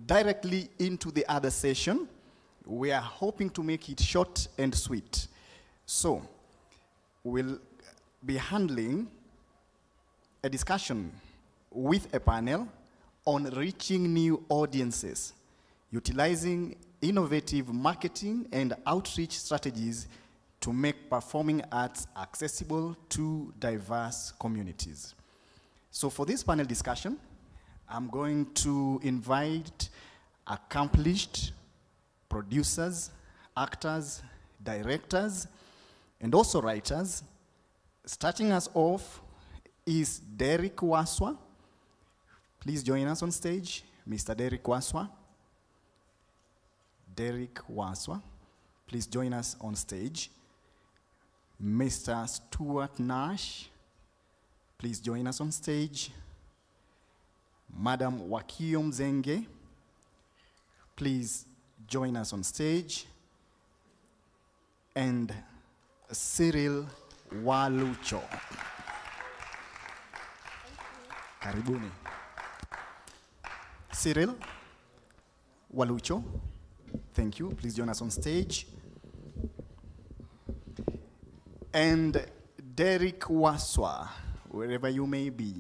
directly into the other session. We are hoping to make it short and sweet. So, we'll be handling a discussion with a panel on reaching new audiences, utilizing innovative marketing and outreach strategies to make performing arts accessible to diverse communities. So for this panel discussion, I'm going to invite accomplished producers, actors, directors, and also writers. Starting us off is Derek Waswa. Please join us on stage, Mr. Derek Waswa. Derek Waswa, please join us on stage. Mr. Stuart Nash, please join us on stage. Madam Wakio Mzenge, please join us on stage. And Cyril Walucho. Karibuni. Cyril Walucho, thank you. Please join us on stage. And Derek Waswa, wherever you may be.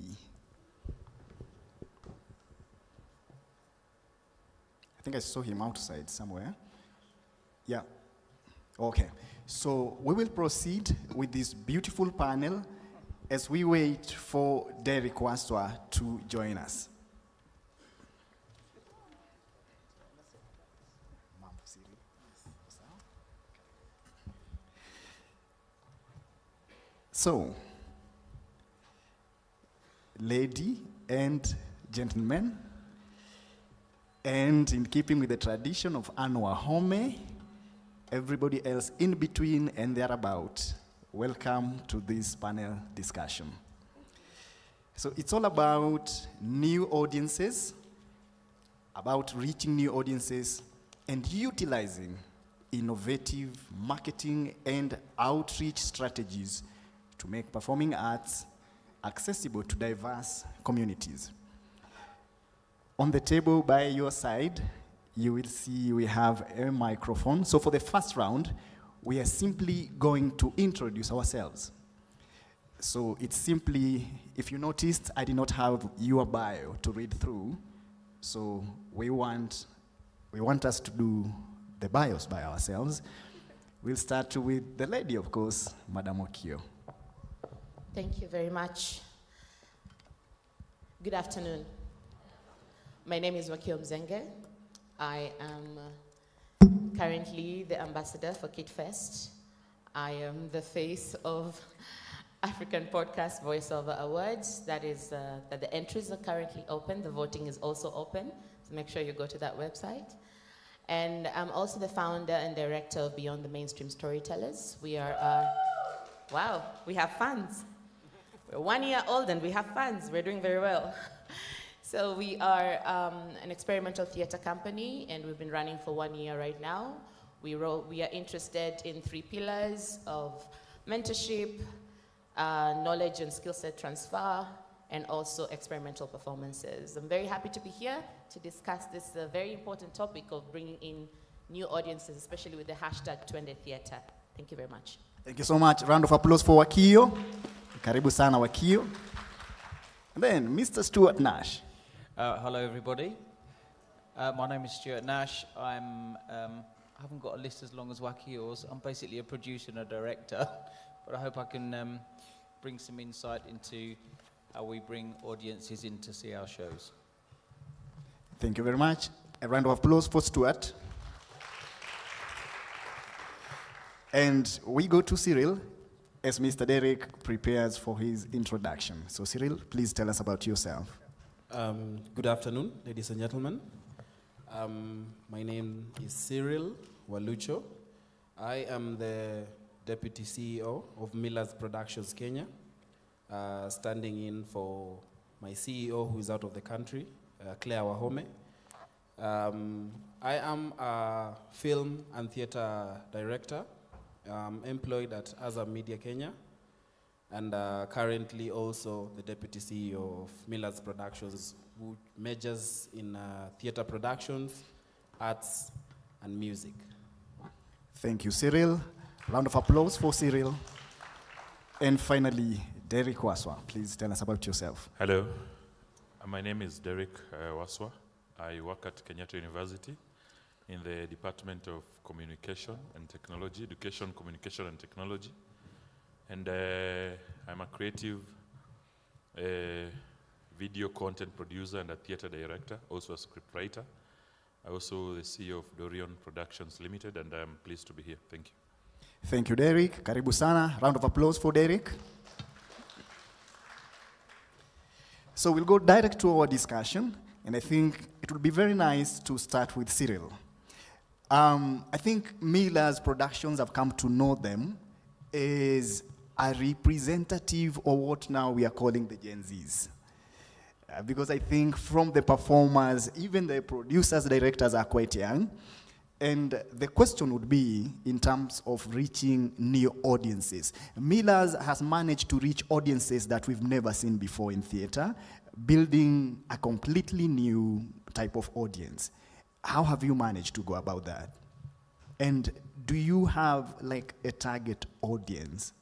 I think I saw him outside somewhere. Yeah. Okay. So we will proceed with this beautiful panel as we wait for Derek Waswa to join us. So, lady and gentlemen, and in keeping with the tradition of Anwa Home, everybody else in between and thereabout, welcome to this panel discussion. So it's all about new audiences, about reaching new audiences, and utilizing innovative marketing and outreach strategies to make performing arts accessible to diverse communities. On the table by your side, you will see we have a microphone. So for the first round, we are simply going to introduce ourselves. So it's simply, if you noticed, I did not have your bio to read through. So we want us to do the bios by ourselves. We'll start with the lady, of course, Madam Wakio. Thank you very much. Good afternoon. My name is Wakio Mzenge. I am currently the ambassador for KidFest. I am the face of African Podcast Voiceover Awards. That is that the entries are currently open. The voting is also open, so make sure you go to that website. And I'm also the founder and director of Beyond the Mainstream Storytellers. We are, wow, we have fans. We're 1 year old and we have fans. We're doing very well. So we are an experimental theater company, and we've been running for 1 year right now. We are interested in 3 pillars of mentorship, knowledge and skill set transfer, and also experimental performances. I'm very happy to be here to discuss this very important topic of bringing in new audiences, especially with the hashtag Twende Theater. Thank you very much. Thank you so much. Round of applause for Wakio. Karibu sana Wakio. And then Mr. Stuart Nash. Hello everybody. My name is Stuart Nash. I haven't got a list as long as Wakio's. I'm basically a producer and a director, but I hope I can bring some insight into how we bring audiences in to see our shows. Thank you very much. A round of applause for Stuart. And we go to Cyril as Mr. Derek prepares for his introduction. So Cyril, please tell us about yourself. Good afternoon, ladies and gentlemen. My name is Cyril Walucho. I am the Deputy CEO of Millers Productions Kenya, standing in for my CEO who is out of the country, Claire Wahome. I am a film and theater director, employed at Azam Media Kenya, and currently also the Deputy CEO of Millers Productions who majors in theater productions, arts, and music. Thank you, Cyril. Round of applause for Cyril. And finally, Derek Waswa, please tell us about yourself. Hello, my name is Derek Waswa. I work at Kenyatta University in the Department of Communication and Technology, Education, Communication and Technology. And I'm a creative video content producer and a theater director, also a scriptwriter. I'm also the CEO of Dorion Productions Limited, and I'm pleased to be here. Thank you. Thank you, Derek. Karibu sana. Round of applause for Derek. So we'll go direct to our discussion, and I think it would be very nice to start with Cyril. I think Miller's Productions, have come to know them as a representative of what now we are calling the Gen Zs. Because I think from the performers, even the producers, directors are quite young. And the question would be in terms of reaching new audiences. Miller's has managed to reach audiences that we've never seen before in theater, building a completely new type of audience. How have you managed to go about that? And do you have like a target audience?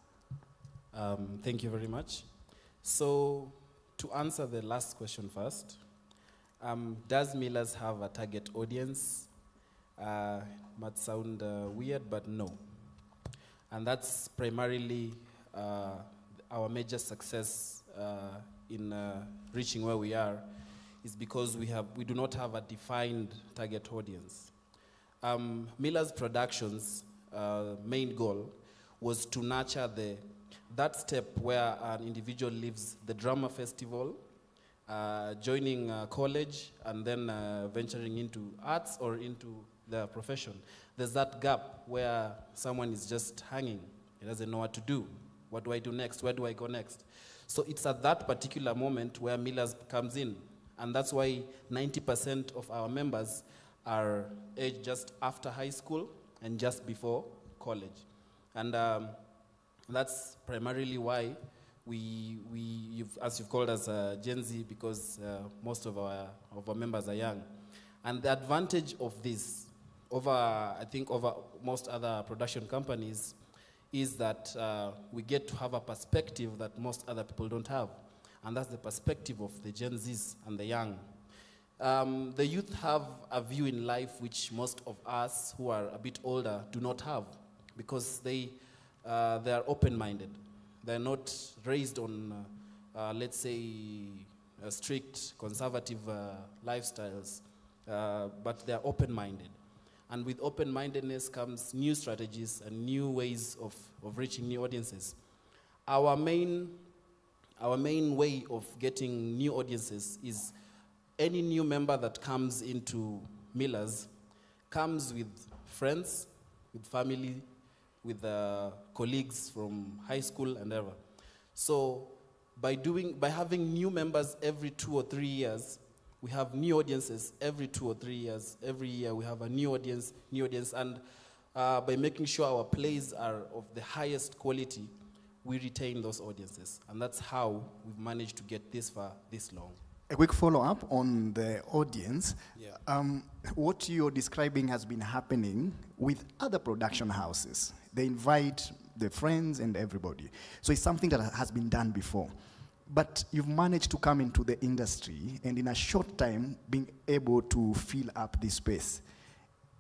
Thank you very much. So to answer the last question first, does Miller's have a target audience? Might sound weird, but no. And that's primarily our major success in reaching where we are, is because we do not have a defined target audience. Miller's Productions' main goal was to nurture that step where an individual leaves the drama festival, joining college, and then venturing into arts or into the profession. There's that gap where someone is just hanging. He doesn't know what to do. What do I do next? Where do I go next? So it's at that particular moment where Miller's comes in. And that's why 90% of our members are aged just after high school and just before college. And that's primarily why as you've called us Gen Z, because most of our members are young. And the advantage of this over most other production companies is that we get to have a perspective that most other people don't have. And that's the perspective of the Gen Zs and the young. The youth have a view in life which most of us who are a bit older do not have, because they are open-minded. They're not raised on, let's say, strict conservative lifestyles, but they're open-minded. And with open-mindedness comes new strategies and new ways of reaching new audiences. Our main way of getting new audiences is any new member that comes into Miller's comes with friends, with family, with colleagues from high school and ever. So by having new members every 2 or 3 years, we have new audiences every 2 or 3 years. Every year we have a new audience, and by making sure our plays are of the highest quality, we retain those audiences. And that's how we've managed to get this far, this long. A quick follow-up on the audience. Yeah. What you're describing has been happening with other production houses. They invite their friends and everybody. So it's something that has been done before. But you've managed to come into the industry and in a short time being able to fill up this space.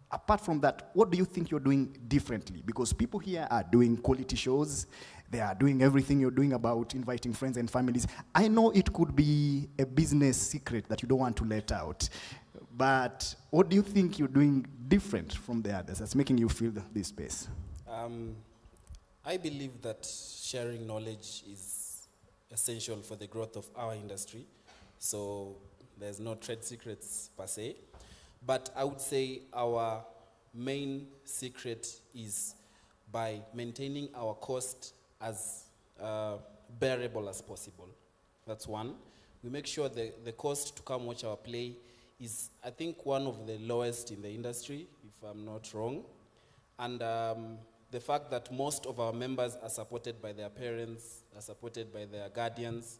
Apart from that, what do you think you're doing differently? Because people here are doing quality shows. They are doing everything you're doing about inviting friends and families. I know it could be a business secret that you don't want to let out. But what do you think you're doing different from the others that's making you fill this space? I believe that sharing knowledge is essential for the growth of our industry. So there's no trade secrets per se. But I would say our main secret is by maintaining our cost as bearable as possible. That's one. We make sure the cost to come watch our play is, I think, one of the lowest in the industry, if I'm not wrong. And the fact that most of our members are supported by their parents, are supported by their guardians,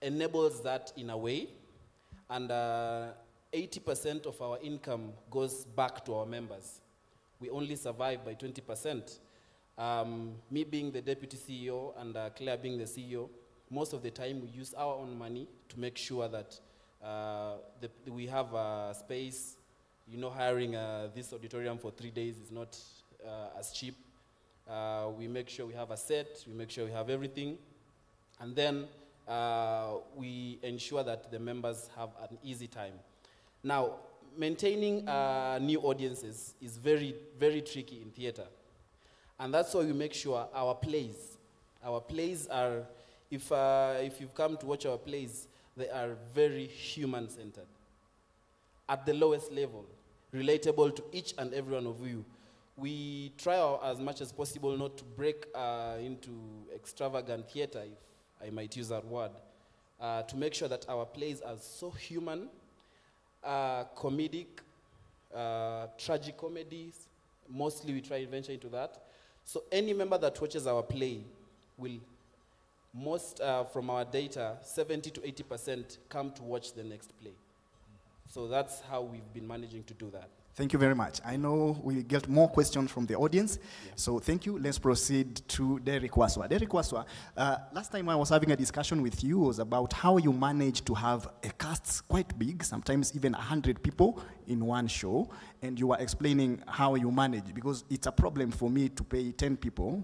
enables that in a way. and 80% of our income goes back to our members. We only survive by 20%. Me being the deputy CEO and Claire being the CEO, most of the time we use our own money to make sure that we have a space. You know, hiring this auditorium for 3 days is not as cheap. We make sure we have a set, we make sure we have everything, and then we ensure that the members have an easy time. Now, maintaining new audiences is very, very tricky in theater. And that's why we make sure our plays are, if you've come to watch our plays, they are very human-centered. At the lowest level, relatable to each and every one of you. We try as much as possible not to break into extravagant theater, if I might use that word, to make sure that our plays are so human, comedic, tragic comedies. Mostly we try to venture into that. So any member that watches our play will, from our data, 70 to 80% come to watch the next play. So that's how we've been managing to do that. Thank you very much. I know we get more questions from the audience, so thank you. Let's proceed to Derek Waswa. Derek Waswa, last time I was having a discussion with you was about how you manage to have a cast quite big, sometimes even 100 people in one show, and you were explaining how you manage, because it's a problem for me to pay 10 people.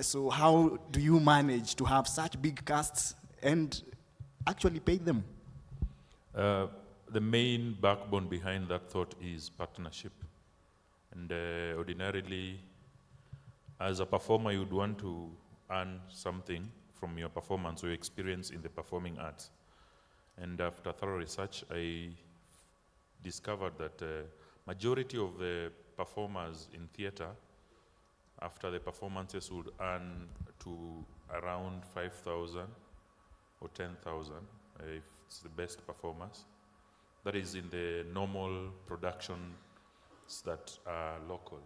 So how do you manage to have such big casts and actually pay them? The main backbone behind that thought is partnership. And ordinarily, as a performer, you'd want to earn something from your performance or your experience in the performing arts. And after thorough research, I discovered that majority of the performers in theater, after the performances, would earn to around 5,000 or 10,000 if it's the best performers. That is in the normal productions that are local.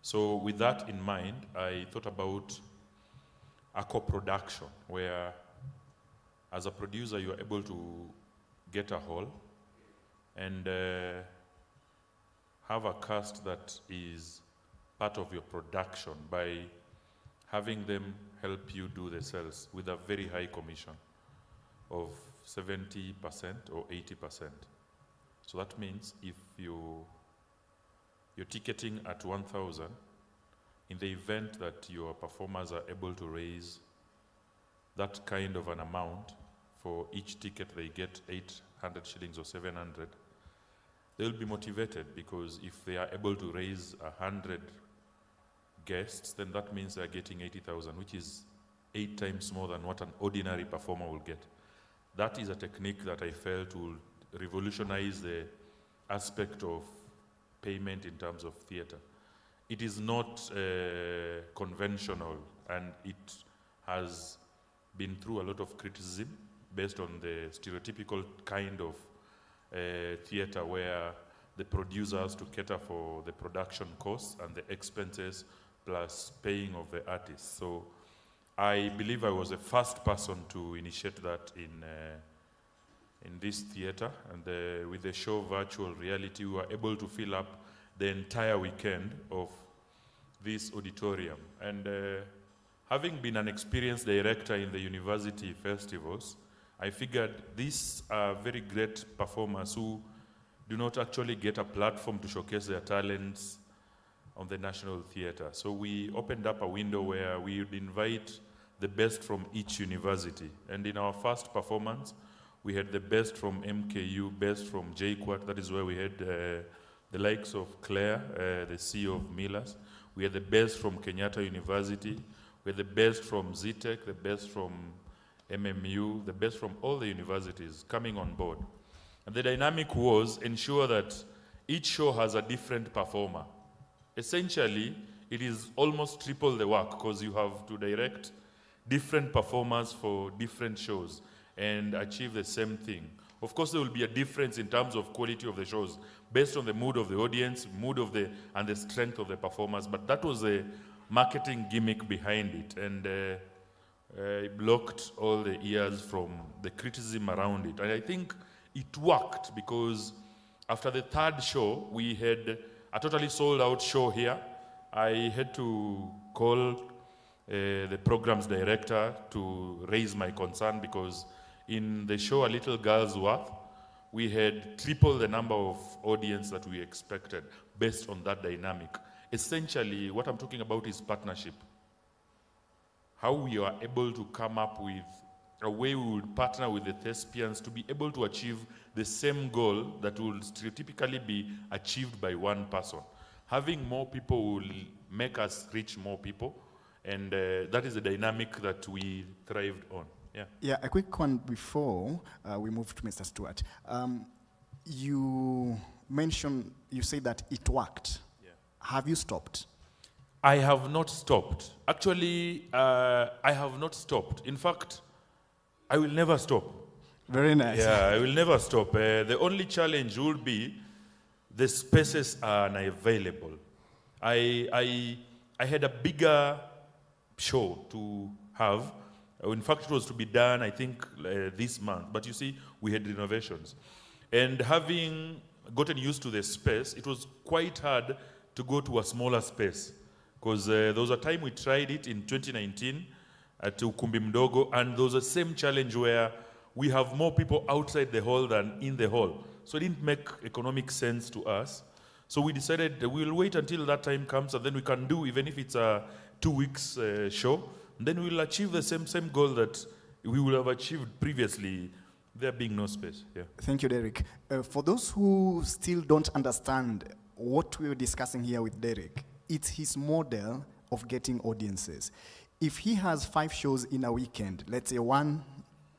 So with that in mind, I thought about a co-production where, as a producer, you're able to get a hall and have a cast that is part of your production by having them help you do the sales with a very high commission of 70% or 80%. So that means if you're ticketing at 1,000, in the event that your performers are able to raise that kind of an amount, for each ticket they get 800 shillings or 700, they'll be motivated, because if they are able to raise 100 guests, then that means they're getting 80,000, which is 8 times more than what an ordinary performer will get. That is a technique that I felt will revolutionize the aspect of payment in terms of theater. It is not conventional, and it has been through a lot of criticism based on the stereotypical kind of theater where the producer has to cater for the production costs and the expenses plus paying of the artists. So I believe I was the first person to initiate that in this theater, and with the show Virtual Reality, we were able to fill up the entire weekend of this auditorium. And having been an experienced director in the university festivals, I figured these are very great performers who do not actually get a platform to showcase their talents on the National Theatre. So we opened up a window where we would invite the best from each university. And in our first performance, we had the best from MKU, best from JKUAT, that is where we had the likes of Claire, the CEO of Millers. We had the best from Kenyatta University, we had the best from ZTech, the best from MMU, the best from all the universities coming on board. And the dynamic was ensure that each show has a different performer. Essentially, it is almost triple the work, because you have to direct different performers for different shows and achieve the same thing. Of course, there will be a difference in terms of quality of the shows based on the mood of the audience, and the strength of the performers, but that was the marketing gimmick behind it. And blocked all the ears from the criticism around it. And I think it worked because after the third show, we had a totally sold out show here. I had to call the program's director to raise my concern because in the show A Little Girl's Worth, we had triple the number of audience that we expected based on that dynamic. Essentially, what I'm talking about is partnership. How we are able to come up with a way we would partner with the thespians to be able to achieve the same goal that will stereotypically be achieved by one person. Having more people will make us reach more people, and that is a dynamic that we thrived on. Yeah. Yeah, a quick one before we move to Mr. Stewart. You mentioned, you say that it worked. Yeah. Have you stopped? I have not stopped. Actually, I have not stopped. In fact, I will never stop. Very nice. Yeah, I will never stop. The only challenge will be the spaces are unavailable. I had a bigger show to have. In fact, it was to be done, I think, this month. But you see, we had renovations. And having gotten used to the space, it was quite hard to go to a smaller space. Because there was a time we tried it in 2019 at Ukumbi Mdogo, and there was the same challenge where we have more people outside the hall than in the hall. So it didn't make economic sense to us. So we decided that we'll wait until that time comes, and then we can do, even if it's a 2 weeks show, then we'll achieve the same goal that we will have achieved previously, there being no space. Yeah. Thank you, Derek. For those who still don't understand what we were discussing here with Derek, it's his model of getting audiences. If he has 5 shows in a weekend, let's say 1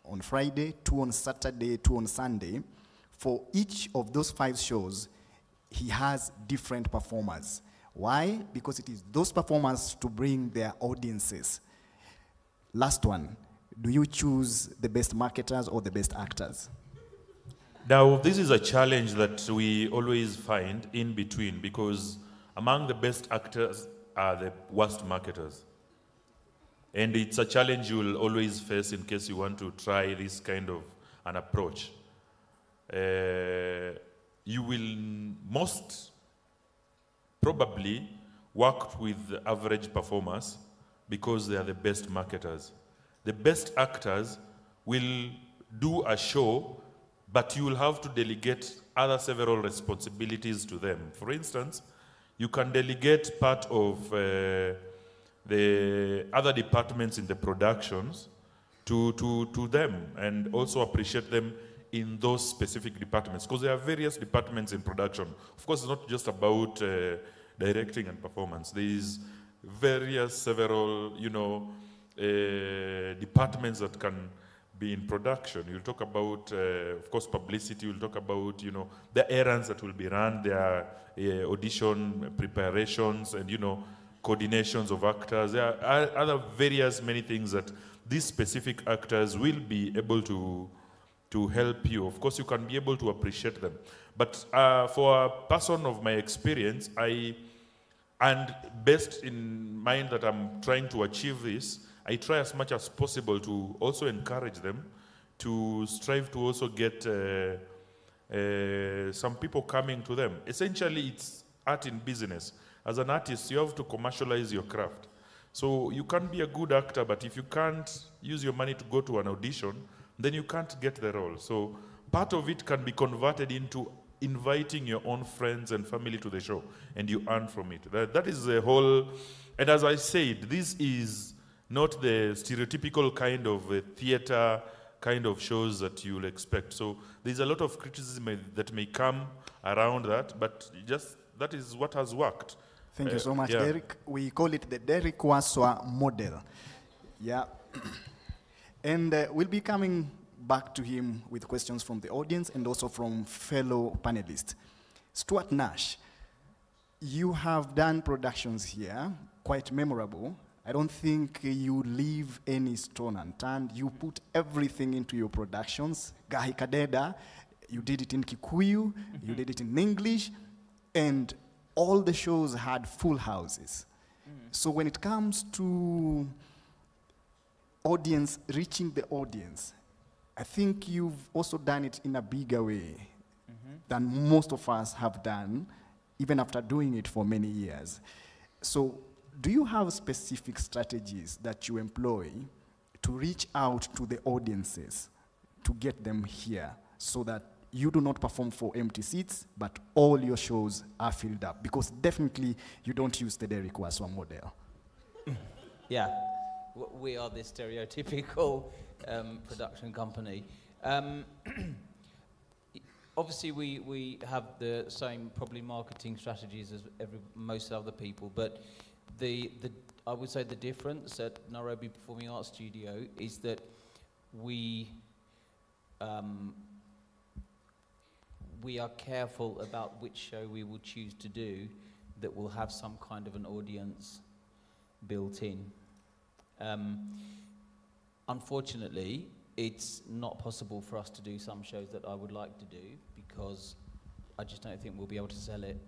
on Friday, 2 on Saturday, 2 on Sunday, for each of those 5 shows, he has different performers. Why? Because it is those performers to bring their audiences. Last one, do you choose the best marketers or the best actors? Now, this is a challenge that we always find in between, because among the best actors are the worst marketers. And it's a challenge you will always face in case you want to try this kind of an approach. You will most probably work with the average performers because they are the best marketers. The best actors will do a show, but you will have to delegate other several responsibilities to them. For instance, you can delegate part of the other departments in the productions to them, and also appreciate them in those specific departments, because there are various departments in production. Of course, it's not just about directing and performance. There is various, several, departments that can be in production. You'll talk about, of course, publicity. You'll talk about, the errands that will be run, their audition preparations, and, coordinations of actors. There are other various many things that these specific actors will be able to help you. Of course, you can be able to appreciate them. But for a person of my experience, and based in mind that I'm trying to achieve this, I try as much as possible to also encourage them to strive to also get some people coming to them. Essentially, it's art in business. As an artist, you have to commercialize your craft. So you can be a good actor, but if you can't use your money to go to an audition, then you can't get the role. So part of it can be converted into inviting your own friends and family to the show, and you earn from it. That is the whole, and as I said, this is not the stereotypical kind of theater kind of shows that you'll expect. So there's a lot of criticism that may come around that, but just that is what has worked. Thank you so much, yeah. Derek. We call it the Derek Waswa model. Yeah. And we'll be coming back to him with questions from the audience and also from fellow panelists. Stuart Nash, you have done productions here, quite memorable. I don't think you leave any stone unturned. You put everything into your productions. Gahi Kadeda, you did it in Kikuyu, you did it in English, and all the shows had full houses. So when it comes to audience, reaching the audience, I think you've also done it in a bigger way than most of us have done, even after doing it for many years. So do you have specific strategies that you employ to reach out to the audiences to get them here so that you do not perform for empty seats, but all your shows are filled up? Because definitely you don't use the Derek Waswa model. Yeah, we are this stereotypical production company. Obviously, we have the same probably marketing strategies as most other people, but I would say the difference at Nairobi Performing Arts Studio is that we are careful about which show we will choose to do that will have some kind of an audience built in. Unfortunately, it's not possible for us to do some shows that I would like to do because I just don't think we'll be able to sell it.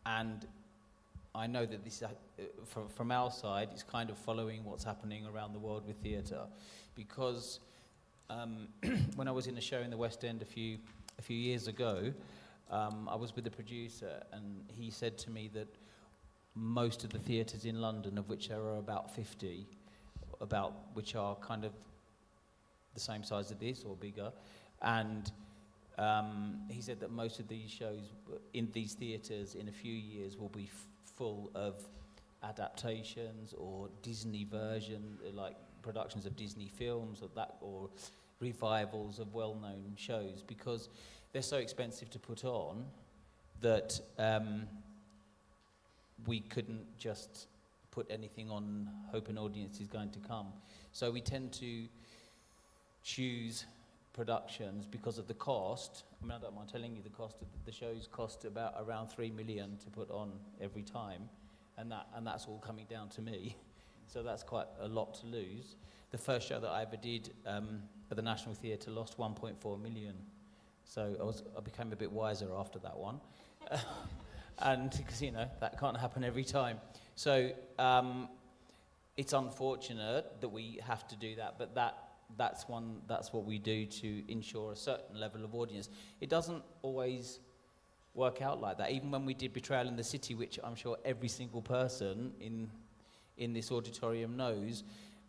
And I know that this, from our side, it's kind of following what's happening around the world with theatre, because when I was in a show in the West End a few years ago, I was with a producer, and he said to me that most of the theatres in London, of which there are about 50, which are kind of the same size as this or bigger, and he said that most of these shows in these theatres in a few years will be full of adaptations or Disney version, like productions of Disney films or revivals of well-known shows, because they're so expensive to put on that we couldn't just put anything on hope an audience is going to come. So we tend to choose productions because of the cost. I mean, I don't mind telling you the cost of the shows cost around 3 million to put on every time, and that's all coming down to me. So that's quite a lot to lose. The first show that I ever did at the National Theatre lost 1.4 million. So I became a bit wiser after that one. And because, you know, that can't happen every time. So it's unfortunate that we have to do that, but that's what we do to ensure a certain level of audience. It doesn't always work out like that. Even when we did Betrayal in the City, which I'm sure every single person in this auditorium knows,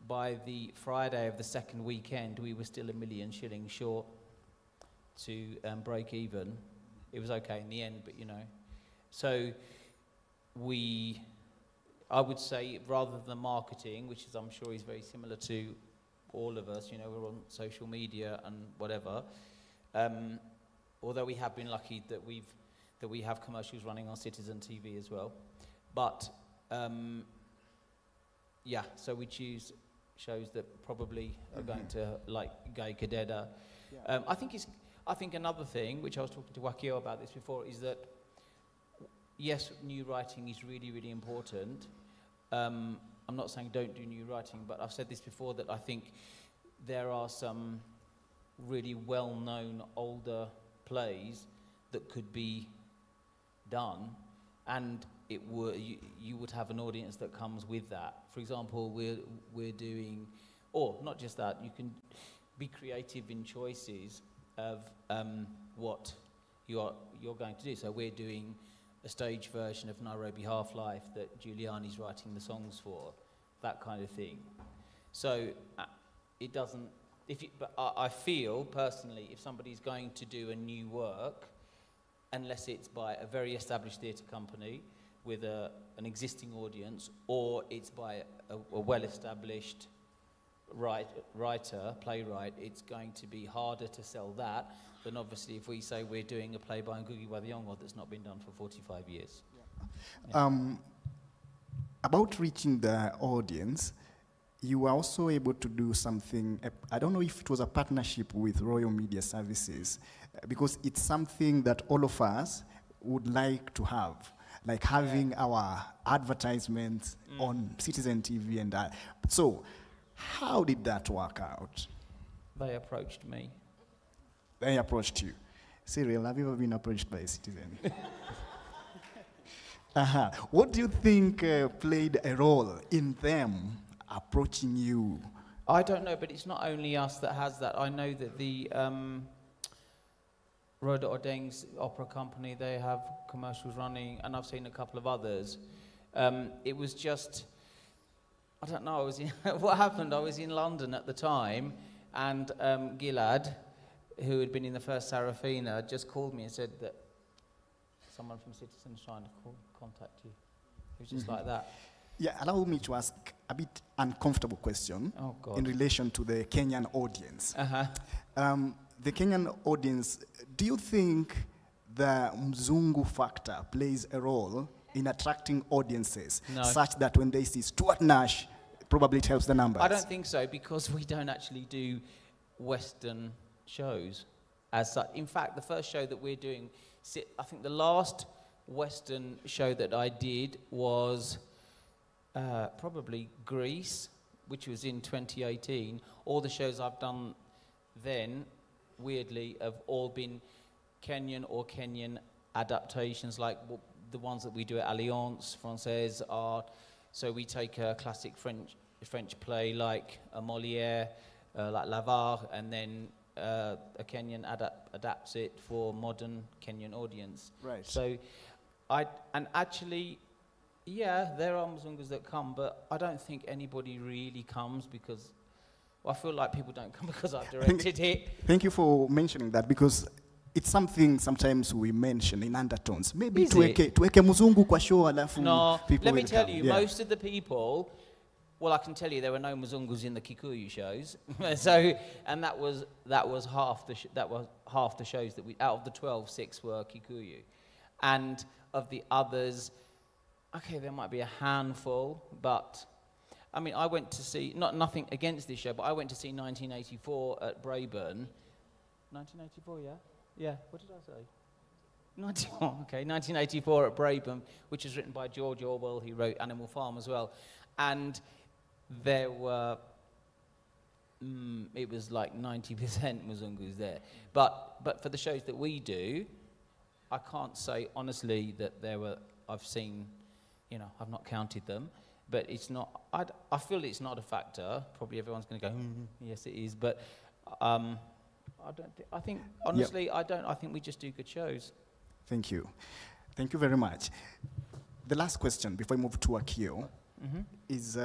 by the Friday of the second weekend, we were still 1 million shillings short to break even. It was okay in the end, but you know. So I would say, rather than marketing, which is I'm sure is very similar to all of us, you know, we're on social media and whatever. Although we have been lucky that we have commercials running on Citizen TV as well. But yeah, so we choose shows that probably are going to, like Gay Cadeda. Yeah. I think another thing, which I was talking to Wakio about this before, is that yes, new writing is really, really important. I'm not saying don't do new writing, but I've said this before, that I think there are some really well-known older plays that could be done, and you would have an audience that comes with that. For example, we're doing, or not just that, you can be creative in choices of what you're going to do. So we're doing a stage version of Nairobi Half-Life that Giuliani's writing the songs for, that kind of thing. So it doesn't, but I feel personally, if somebody's going to do a new work, unless it's by a very established theatre company with an existing audience, or it's by a well-established playwright, it's going to be harder to sell that than obviously if we say we're doing a play by Ngugi wa Thiong'o that's not been done for 45 years. Yeah. About reaching the audience, you were also able to do something, I don't know if it was a partnership with Royal Media Services, because it's something that all of us would like to have, like having our advertisements on Citizen TV and that. So, how did that work out? They approached me. They approached you. Cyril, have you ever been approached by a Citizen? What do you think played a role in them approaching you? I don't know, but it's not only us that has that. I know that the Roda Ordain's opera company, they have commercials running, and I've seen a couple of others. It was just, I don't know, what happened, I was in London at the time, and Gilad, who had been in the first Sarafina, just called me and said that someone from Citizens trying to contact you. It was just like that. Yeah, allow me to ask a bit uncomfortable question in relation to the Kenyan audience. The Kenyan audience, do you think the Mzungu factor plays a role in attracting audiences such that when they see Stuart Nash, probably it helps the numbers? I don't think so, because we don't actually do Western shows as such. In fact, the first show that we're doing, I think the last Western show that I did was probably Greece, which was in 2018. All the shows I've done then, weirdly, have all been Kenyan or Kenyan adaptations, like the ones that we do at Alliance Française are. So we take a classic French play like a Molière, like L'Avare, and then a Kenyan adapts it for modern Kenyan audience. Right. So, actually, yeah, there are Mzungus that come, but I don't think anybody really comes because I feel like people don't come because I've directed it. Thank you for mentioning that, because it's something sometimes we mention in undertones. Maybe tuweke mzungu kwa show alafu No, people let me will tell come. you, most of the people, well, I can tell you there were no Mzungus in the Kikuyu shows. So, and that was half the shows that we, out of the 12, 6 were Kikuyu. And of the others, okay, there might be a handful, but I mean, I went to see, nothing against this show, but I went to see 1984 at Braeburn. 1984, yeah? Yeah, what did I say? 1984 at Braeburn, which was written by George Orwell. He wrote Animal Farm as well. And there were, it was like 90% Mzungus there. But for the shows that we do, I can't say honestly that there were, I've seen, you know, I've not counted them, but it's not, I feel it's not a factor. Probably everyone's going to go, yes it is, but I think, honestly, I think we just do good shows. Thank you. Thank you very much. The last question before I move to Akio is,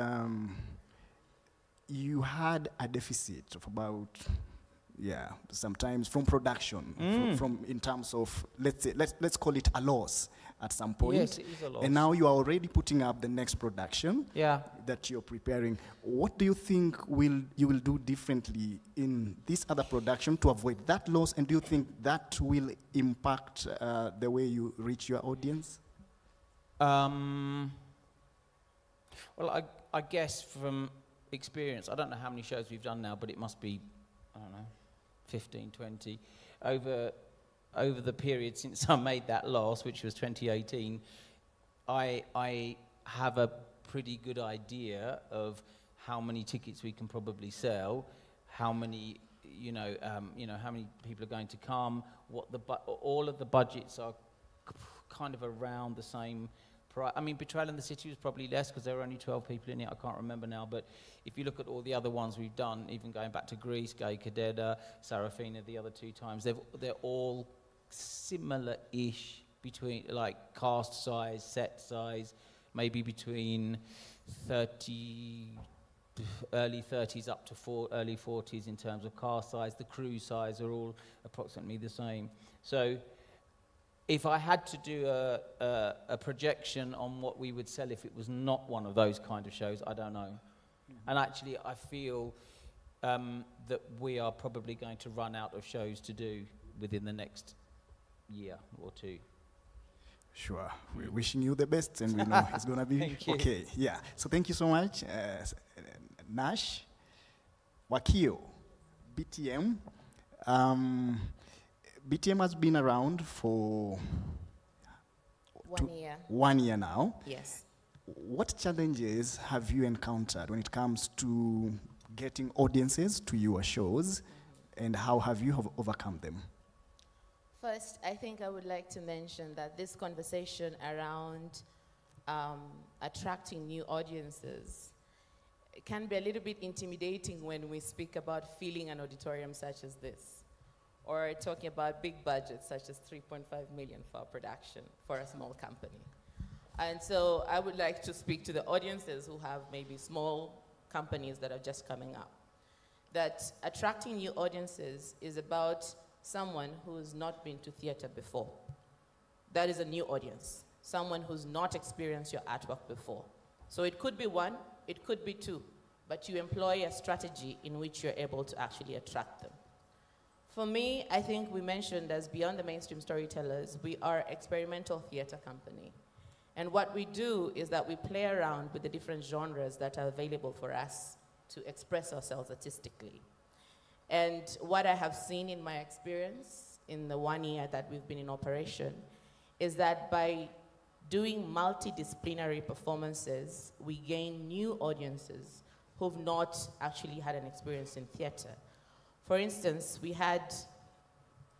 you had a deficit of about, sometimes from production, from in terms of, let's call it a loss at some point. Yes, it is a loss. And now you are already putting up the next production that you're preparing. What do you think you will do differently in this other production to avoid that loss? And do you think that will impact the way you reach your audience? Well, I guess from experience, I don't know how many shows we've done now, but it must be, I don't know, 15, 20. Over the period since I made that loss, which was 2018, I have a pretty good idea of how many tickets we can probably sell, how many, how many people are going to come, all of the budgets are kind of around the same price. I mean, Betrayal in the City was probably less because there were only 12 people in it. I can't remember now, but if you look at all the other ones we've done, even going back to Greece, Gay Cadetta, Sarafina, the other 2 times, they're all similar-ish between, like, cast size, set size, maybe between 30, early 30s up to early 40s in terms of cast size. The crew size are all approximately the same. So if I had to do a projection on what we would sell if it was not one of those kind of shows, I don't know. And actually, I feel that we are probably going to run out of shows to do within the next year or 2. Sure. We're wishing you the best, and we know it's going to be okay. Yeah. So thank you so much, Nash, Wakio, BTM. BTM has been around for 1 year. 1 year now. Yes. What challenges have you encountered when it comes to getting audiences to your shows, and how have you overcome them? First, I think I would like to mention that this conversation around attracting new audiences, it can be a little bit intimidating when we speak about filling an auditorium such as this, or talking about big budgets such as 3.5 million for a production for a small company. And so I would like to speak to the audiences who have maybe small companies that are just coming up, that attracting new audiences is about someone who's not been to theater before. That is a new audience, someone who's not experienced your artwork before. So it could be one, it could be two, but you employ a strategy in which you're able to actually attract them. For me, I think we mentioned as Beyond the Mainstream Storytellers, we are experimental theater company. And what we do is that we play around with the different genres that are available for us to express ourselves artistically. And what I have seen in my experience in the 1 year that we've been in operation is that by doing multidisciplinary performances, we gain new audiences who've not actually had an experience in theater. For instance, we had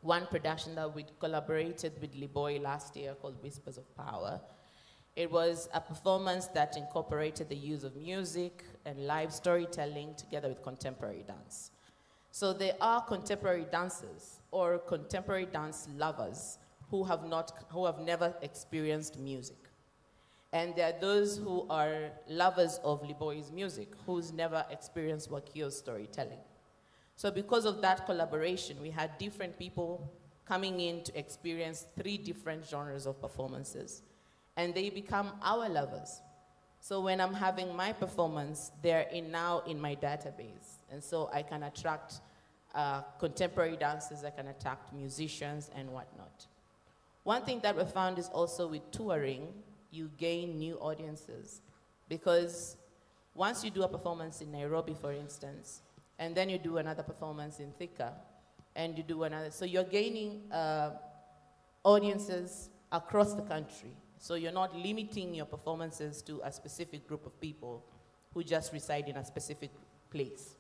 one production that we collaborated with Liboy last year called Whispers of Power. It was a performance that incorporated the use of music and live storytelling together with contemporary dance. So there are contemporary dancers or contemporary dance lovers who have never experienced music. And there are those who are lovers of Liboy's music who's never experienced Wakio's storytelling. So because of that collaboration, we had different people coming in to experience 3 different genres of performances. And they become our lovers. So when I'm having my performance, they're now in my database. And so I can attract contemporary dancers, I can attract musicians and whatnot. One thing that we found is also with touring, you gain new audiences. Because once you do a performance in Nairobi, for instance, and then you do another performance in Thika, and you do another, so you're gaining audiences across the country. So you're not limiting your performances to a specific group of people who just reside in a specific place.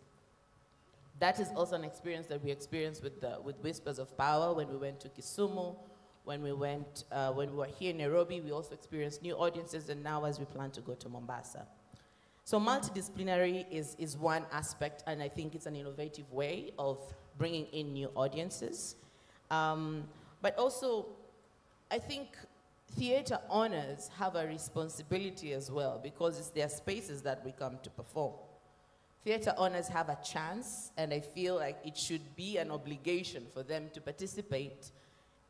That is also an experience that we experienced with Whispers of Power when we went to Kisumu, when we were here in Nairobi, we also experienced new audiences, and now as we plan to go to Mombasa. So multidisciplinary is one aspect, and I think it's an innovative way of bringing in new audiences. But also, I think theater owners have a responsibility as well, because it's their spaces that we come to perform. Theater owners have a chance, and I feel like it should be an obligation for them to participate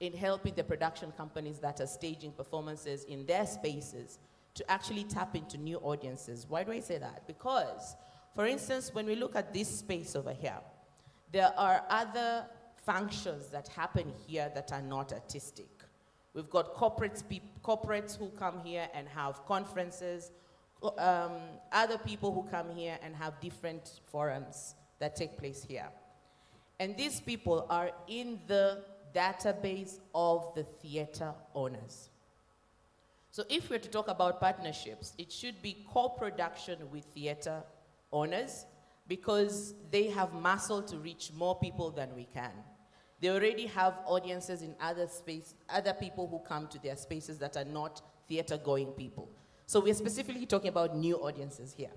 in helping the production companies that are staging performances in their spaces to actually tap into new audiences. Why do I say that? Because, for instance, when we look at this space over here, there are other functions that happen here that are not artistic. We've got corporates who come here and have conferences, other people who come here and have different forums that take place here. And these people are in the database of the theater owners. So if we're to talk about partnerships, it should be co-production with theater owners, because they have muscle to reach more people than we can. They already have audiences in other people who come to their spaces that are not theater-going people. So we're specifically talking about new audiences here.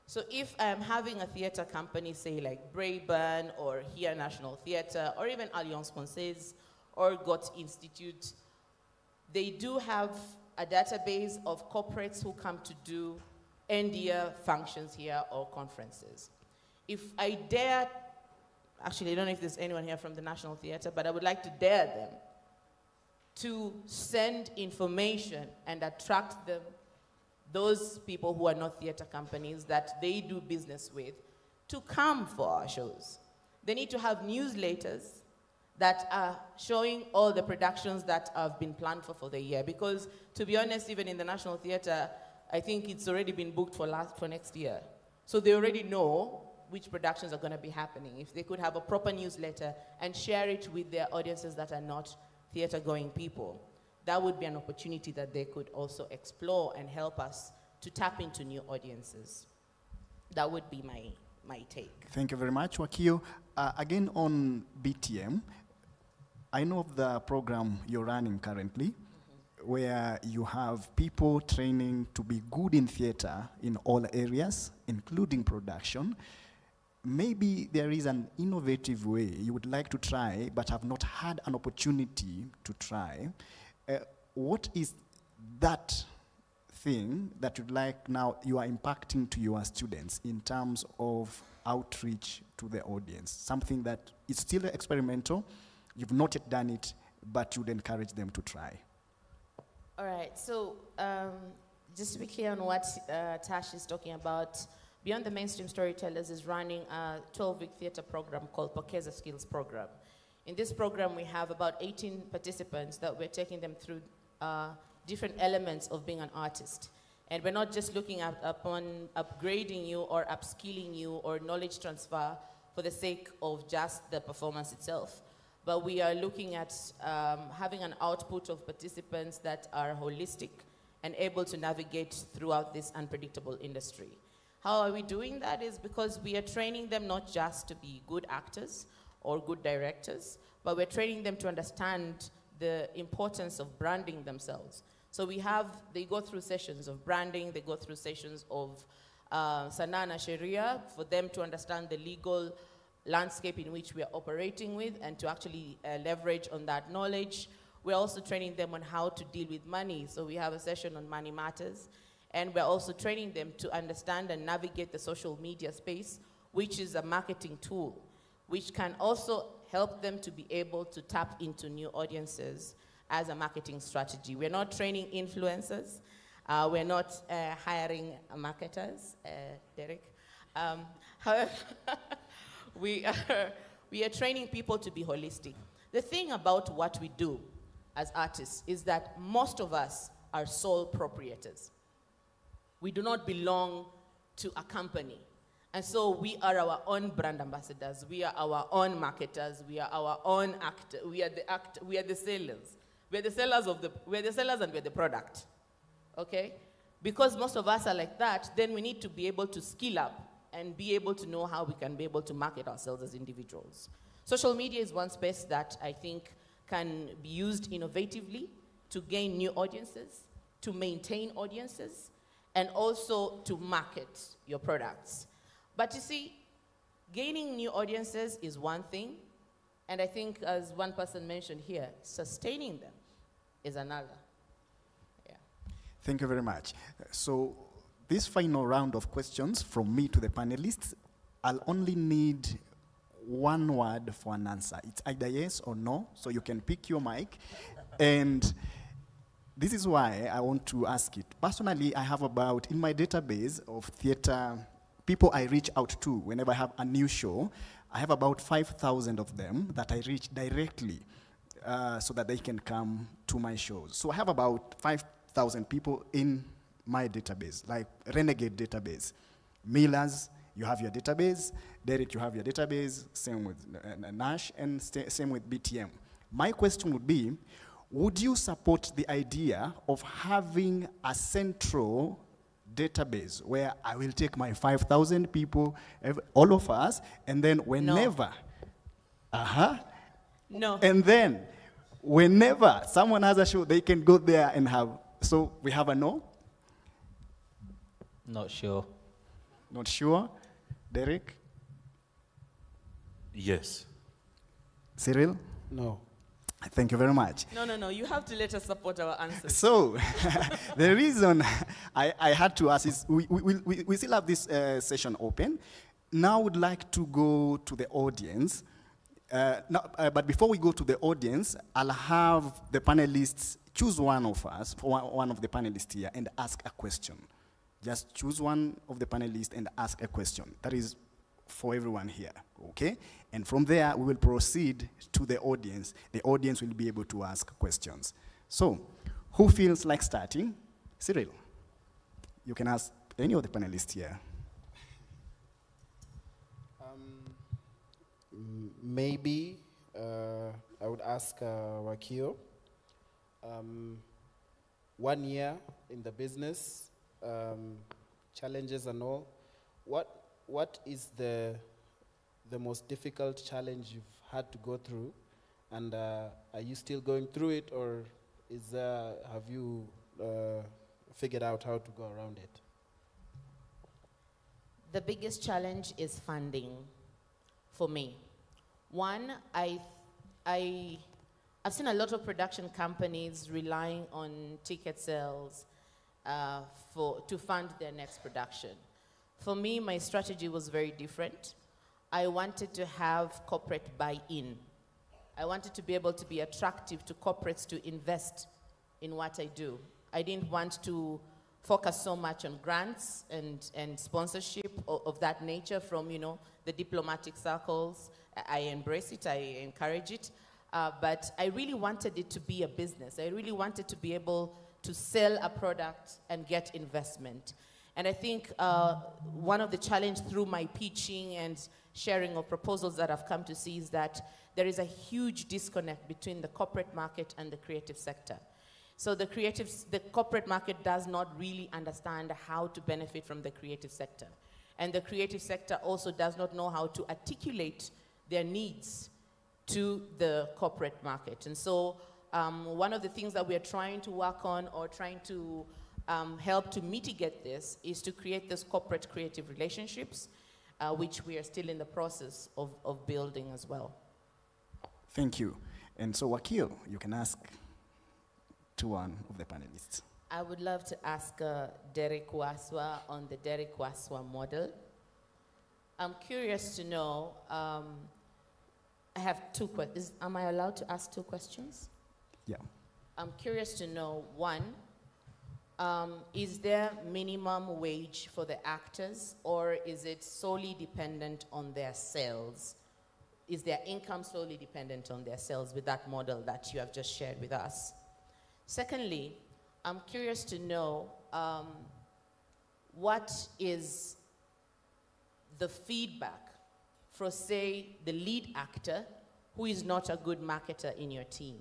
So if I'm having a theater company, say like Braeburn or here National Theatre or even Alliance Française or Got Institute, they do have a database of corporates who come to do end-year functions here or conferences. If I dare, actually I don't know if there's anyone here from the National Theatre, but I would like to dare them to send information and attract them, those people who are not theater companies that they do business with, to come for our shows. They need to have newsletters that are showing all the productions that have been planned for the year. Because to be honest, even in the National Theatre, I think it's already been booked for next year. So they already know which productions are going to be happening. If they could have a proper newsletter and share it with their audiences that are not theater-going people, that would be an opportunity that they could also explore and help us to tap into new audiences. That would be my take. Thank you very much, Wakio. Again, on BTM, I know of the program you're running currently, where you have people training to be good in theater in all areas, including production. Maybe there is an innovative way you would like to try but have not had an opportunity to try. What is that thing that you'd like now you are impacting to your students in terms of outreach to the audience? Something that is still experimental, you've not yet done it, but you'd encourage them to try. All right, so just to be clear on what Tash is talking about, Beyond the Mainstream Storytellers is running a 12-week theater program called Pokeza Skills Program. In this program, we have about 18 participants that we're taking them through different elements of being an artist. And we're not just looking upon upgrading you or upskilling you or knowledge transfer for the sake of just the performance itself. But we are looking at having an output of participants that are holistic and able to navigate throughout this unpredictable industry. How are we doing that? Is because we are training them not just to be good actors or good directors, but we're training them to understand the importance of branding themselves. So they go through sessions of branding, they go through sessions of Sanaa Sharia for them to understand the legal landscape in which we are operating with and to actually leverage on that knowledge. We're also training them on how to deal with money. So we have a session on money matters. And we're also training them to understand and navigate the social media space, which is a marketing tool, which can also help them to be able to tap into new audiences as a marketing strategy. We're not training influencers. We're not hiring marketers, Derek. However, we are training people to be holistic. The thing about what we do as artists is that most of us are sole proprietors. We do not belong to a company. And so we are our own brand ambassadors. We are our own marketers. We are our own actors. We are the sellers. We're the sellers and we're the product. Okay? Because most of us are like that, then we need to be able to skill up and be able to know how we can be able to market ourselves as individuals. Social media is one space that I think can be used innovatively to gain new audiences, to maintain audiences, and also to market your products. But you see, gaining new audiences is one thing, and I think as one person mentioned here, sustaining them is another. Yeah. Thank you very much. So this final round of questions from me to the panelists, I'll only need one word for an answer. It's either yes or no, so you can pick your mic. And this is why I want to ask it. Personally, I have about, in my database of theater, people I reach out to whenever I have a new show, I have about 5,000 of them that I reach directly so that they can come to my shows. So I have about 5,000 people in my database, like Renegade database. Millers, you have your database. Derek, you have your database. Same with Nash, and same with BTM. My question would be, would you support the idea of having a central database where I will take my 5,000 people, all of us, and then whenever, No. And then whenever someone has a show, they can go there and have, so we have a no? Not sure. Not sure? Derek? Yes. Cyril? No. Thank you very much. No, you have to let us support our answers. So, the reason I had to ask is we still have this session open. Now I would like to go to the audience. But before we go to the audience, I'll have the panelists choose one of us, one of the panelists here, and ask a question. Just choose one of the panelists and ask a question. That is for everyone here, okay? And from there, we will proceed to the audience. The audience will be able to ask questions. So, who feels like starting? Cyril, you can ask any of the panelists here. Maybe I would ask Wakio. 1 year in the business, challenges and all. What is the most difficult challenge you've had to go through, and are you still going through it, or have you figured out how to go around it? The biggest challenge is funding for me. One, I've seen a lot of production companies relying on ticket sales to fund their next production. For me, my strategy was very different. I wanted to have corporate buy-in. I wanted to be able to be attractive to corporates to invest in what I do. I didn't want to focus so much on grants and sponsorship of that nature from, you know, the diplomatic circles. I embrace it, I encourage it, but I really wanted it to be a business. I really wanted to be able to sell a product and get investment. And I think one of the challenges through my pitching and sharing of proposals that I've come to see is that there is a huge disconnect between the corporate market and the creative sector. So the corporate market does not really understand how to benefit from the creative sector. And the creative sector also does not know how to articulate their needs to the corporate market. And so one of the things that we are trying to work on or trying to help to mitigate this is to create this corporate creative relationships, which we are still in the process of building as well. Thank you. And so, Wakil, you can ask to one of the panelists. I would love to ask Derek Waswa on the Derek Waswa model. I'm curious to know, I have two questions. Am I allowed to ask two questions? Yeah. I'm curious to know, one, is there minimum wage for the actors, or is it solely dependent on their sales? Is their income solely dependent on their sales with that model that you have just shared with us? Secondly, I'm curious to know what is the feedback for, say, the lead actor who is not a good marketer in your team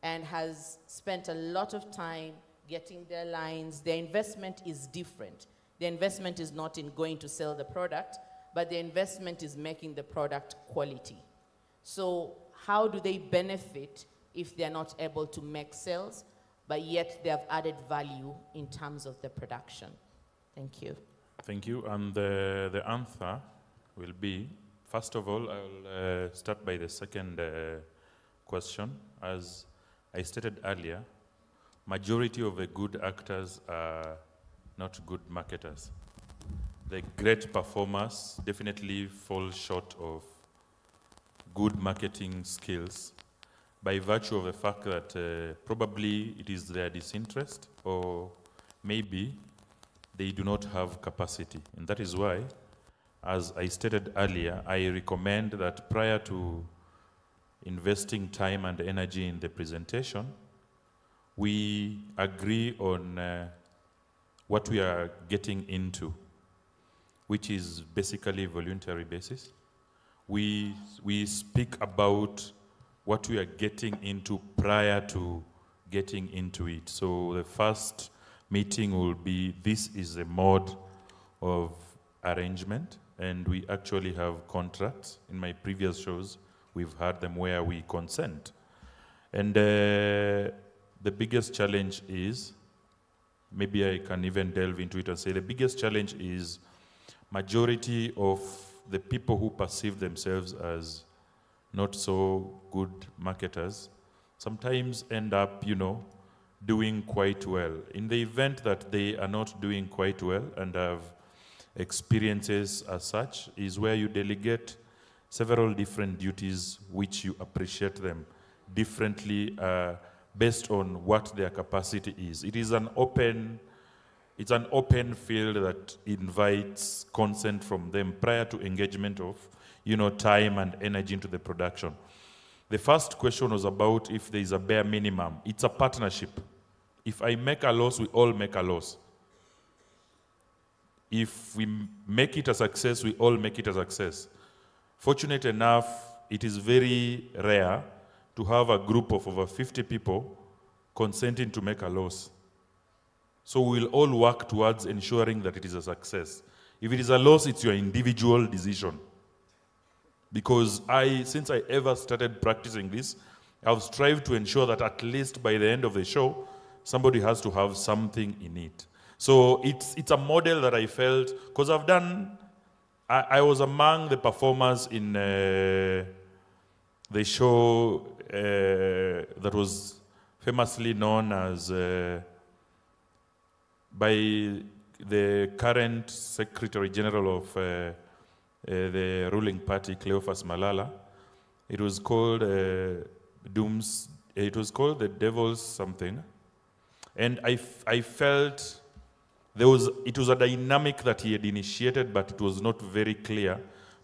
and has spent a lot of time getting their lines. Their investment is different. The investment is not in going to sell the product, but the investment is making the product quality. So how do they benefit if they're not able to make sales, but yet they have added value in terms of the production? Thank you. Thank you. And the answer will be, first of all, I'll start by the second question. As I stated earlier, majority of the good actors are not good marketers. The great performers definitely fall short of good marketing skills by virtue of the fact that probably it is their disinterest, or maybe they do not have capacity. And that is why, as I stated earlier, I recommend that prior to investing time and energy in the presentation, we agree on what we are getting into, which is basically voluntary basis. We speak about what we are getting into prior to getting into it. So the first meeting will be, this is a mode of arrangement, and we actually have contracts. In my previous shows, we've had them where we consent. And the biggest challenge is, maybe I can even delve into it and say the biggest challenge is majority of the people who perceive themselves as not so good marketers sometimes end up, you know, doing quite well. In the event that they are not doing quite well and have experiences as such, is where you delegate several different duties which you appreciate them differently based on what their capacity is. It is an open field that invites consent from them prior to engagement of, you know, time and energy into the production. The first question was about if there is a bare minimum. It's a partnership. If I make a loss, we all make a loss. If we make it a success, we all make it a success. Fortunate enough, it is very rare to have a group of over 50 people consenting to make a loss. So we'll all work towards ensuring that it is a success. If it is a loss, it's your individual decision. Because since I ever started practicing this, I've strived to ensure that at least by the end of the show, somebody has to have something in it. So it's a model that I felt, because I was among the performers in the show that was famously known as, by the current Secretary General of the ruling party, Cleophas Malala. It was called it was called The Devil's Something. And I felt it was a dynamic that he had initiated, but it was not very clear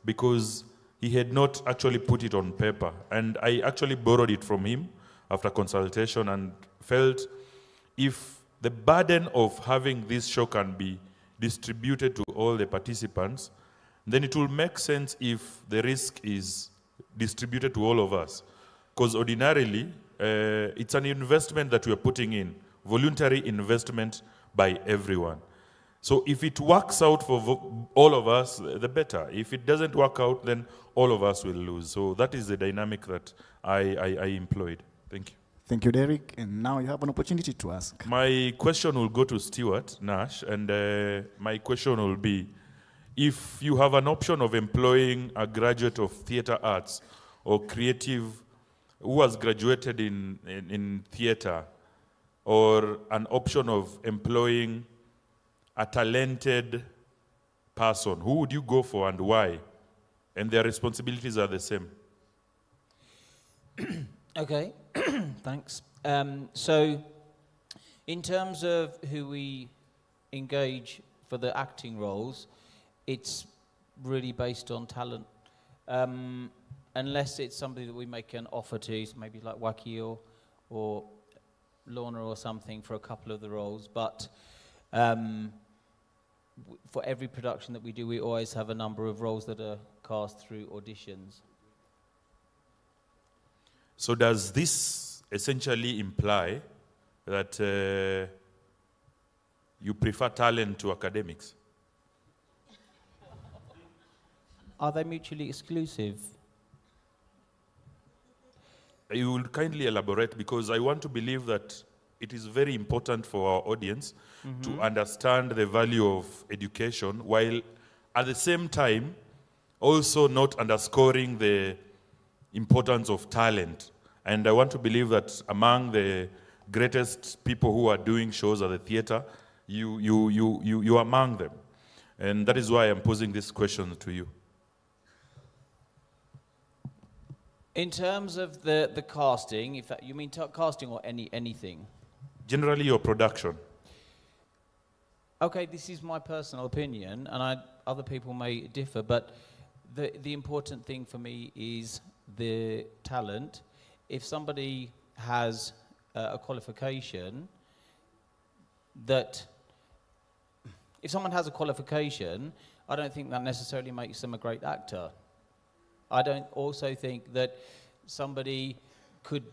because he had not actually put it on paper. And I actually borrowed it from him after consultation and felt if the burden of having this show can be distributed to all the participants, then it will make sense if the risk is distributed to all of us. Because ordinarily, it's an investment that we are putting in, voluntary investment by everyone. So if it works out for all of us, the better. If it doesn't work out, then all of us will lose. So that is the dynamic that I employed. Thank you. Thank you, Derek. And now you have an opportunity to ask. My question will go to Stuart Nash, and my question will be, if you have an option of employing a graduate of theater arts or creative who has graduated in theater, or an option of employing a talented person, who would you go for and why? And their responsibilities are the same. Okay, thanks. So, in terms of who we engage for the acting roles, it's really based on talent. Unless it's somebody that we make an offer to, maybe like Wakio or Lorna or something for a couple of the roles. But for every production that we do, we always have a number of roles that are cast through auditions. So does this essentially imply that you prefer talent to academics? Are they mutually exclusive? You will kindly elaborate, because I want to believe that it is very important for our audience to understand the value of education, while at the same time also not underscoring the importance of talent. And I want to believe that among the greatest people who are doing shows at the theater, you are among them. And that is why I'm posing this question to you. In terms of the casting, if you mean casting or anything? Generally, your production. Okay, this is my personal opinion, and other people may differ, but the important thing for me is the talent. If somebody has a qualification if someone has a qualification, I don't think that necessarily makes them a great actor. I don't also think that somebody could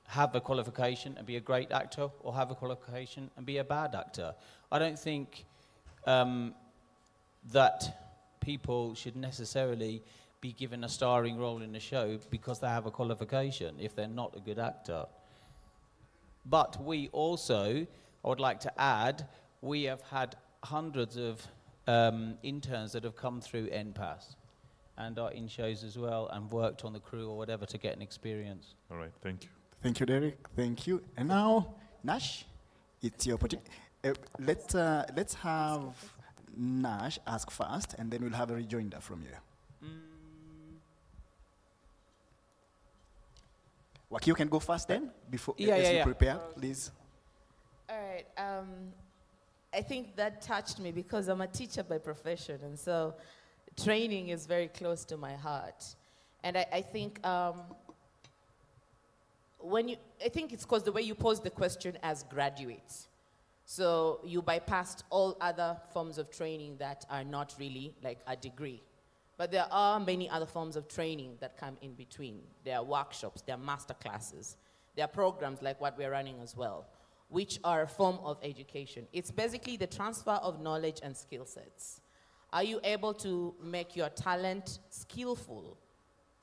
have a qualification and be a great actor, or have a qualification and be a bad actor. I don't think that people should necessarily be given a starring role in the show because they have a qualification if they're not a good actor. But we also, I would like to add, we have had hundreds of interns that have come through NPAS and are in shows as well and worked on the crew or whatever to get an experience. All right, thank you. Thank you, Derek. Thank you. And now, Nash, it's your opportunity. Let's have Nash ask first, and then we'll have a rejoinder from you. Wakio can go first then, before as you prepare, please. All right. I think that touched me because I'm a teacher by profession, and so training is very close to my heart. And I think I think it's because the way you pose the question as graduates. So you bypassed all other forms of training that are not really like a degree. But there are many other forms of training that come in between. There are workshops, there are master classes, there are programs like what we're running as well, which are a form of education. It's basically the transfer of knowledge and skill sets. Are you able to make your talent skillful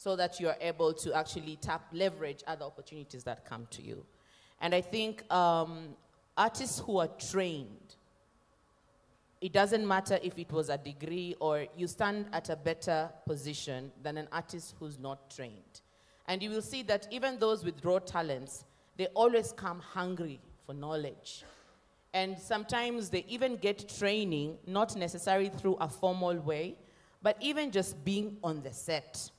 so that you are able to actually leverage other opportunities that come to you. And I think artists who are trained, it doesn't matter if it was a degree or you stand at a better position than an artist who's not trained. And you will see that even those with raw talents, they always come hungry for knowledge. And sometimes they even get training, not necessarily through a formal way, but even just being on the set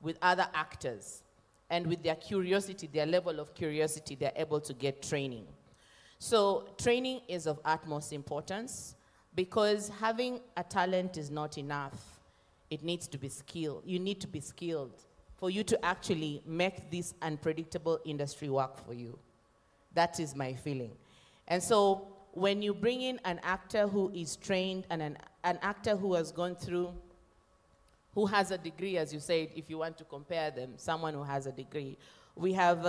with other actors. And with their curiosity, their level of curiosity, they're able to get training. So training is of utmost importance, because having a talent is not enough. It needs to be skilled. You need to be skilled for you to actually make this unpredictable industry work for you. That is my feeling. And so when you bring in an actor who is trained and an actor who has gone through, who has a degree, as you said, if you want to compare them, someone who has a degree. We have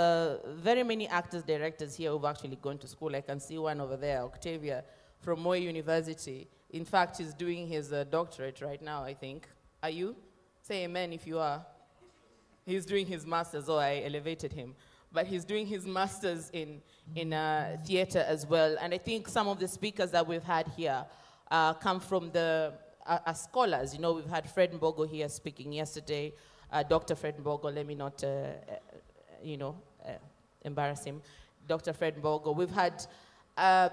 very many actors, directors here who've actually gone to school. I can see one over there, Octavia, from Moi University. In fact, he's doing his doctorate right now, I think. Are you? Say amen if you are. He's doing his master's. Oh, I elevated him. But he's doing his master's in theater as well. And I think some of the speakers that we've had here come from as scholars. You know, we've had Fred Mbogo here speaking yesterday. Dr. Fred Mbogo, let me not, embarrass him. Dr. Fred Mbogo. We've had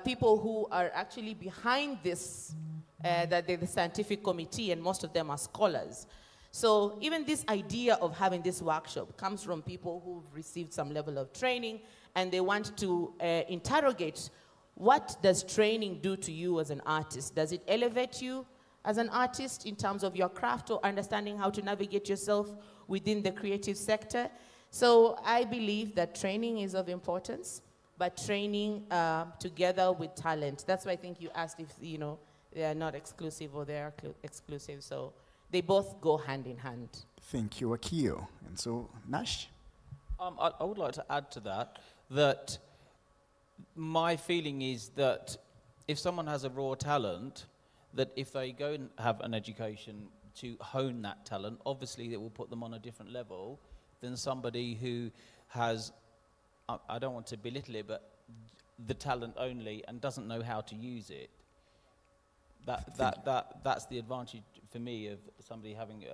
people who are actually behind this, the scientific committee, and most of them are scholars. So even this idea of having this workshop comes from people who've received some level of training, and they want to interrogate, what does training do to you as an artist? Does it elevate you as an artist in terms of your craft or understanding how to navigate yourself within the creative sector? So I believe that training is of importance, but training together with talent. That's why I think you asked if, they are not exclusive or they are exclusive. So they both go hand in hand. Thank you, Akio. And so, Nash? I would like to add to that my feeling is that if someone has a raw talent, that if they go and have an education to hone that talent, obviously it will put them on a different level than somebody who has, I don't want to belittle it, but the talent only and doesn't know how to use it. That's the advantage for me of somebody having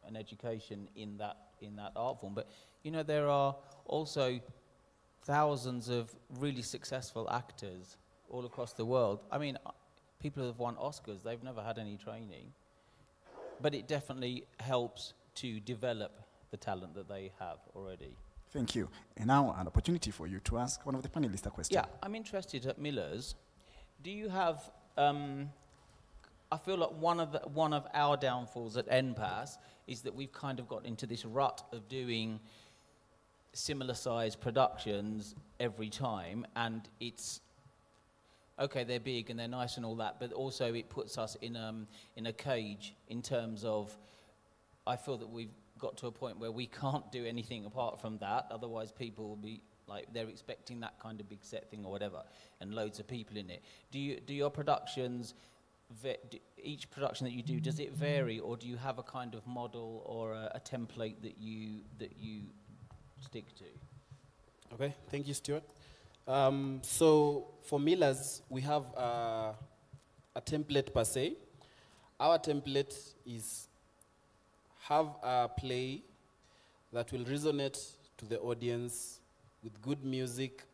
an education in that art form. But there are also thousands of really successful actors all across the world. I mean, people who have won Oscars, they've never had any training, but it definitely helps to develop the talent that they have already. Thank you. And now an opportunity for you to ask one of the panelists a question. Yeah, I'm interested at Miller's. Do you have, I feel like one of our downfalls at NPAS is that we've kind of got into this rut of doing similar sized productions every time, and it's, okay, they're big and they're nice and all that, but also it puts us in a cage in terms of, I feel that we've got to a point where we can't do anything apart from that, otherwise people will be like, they're expecting that kind of big set thing or whatever, and loads of people in it. Do your productions, each production that you do, does it vary, or do you have a kind of model or a template that you stick to? Okay, thank you, Stuart. So for Millers, we have a template per se. Our template is have a play that will resonate to the audience with good music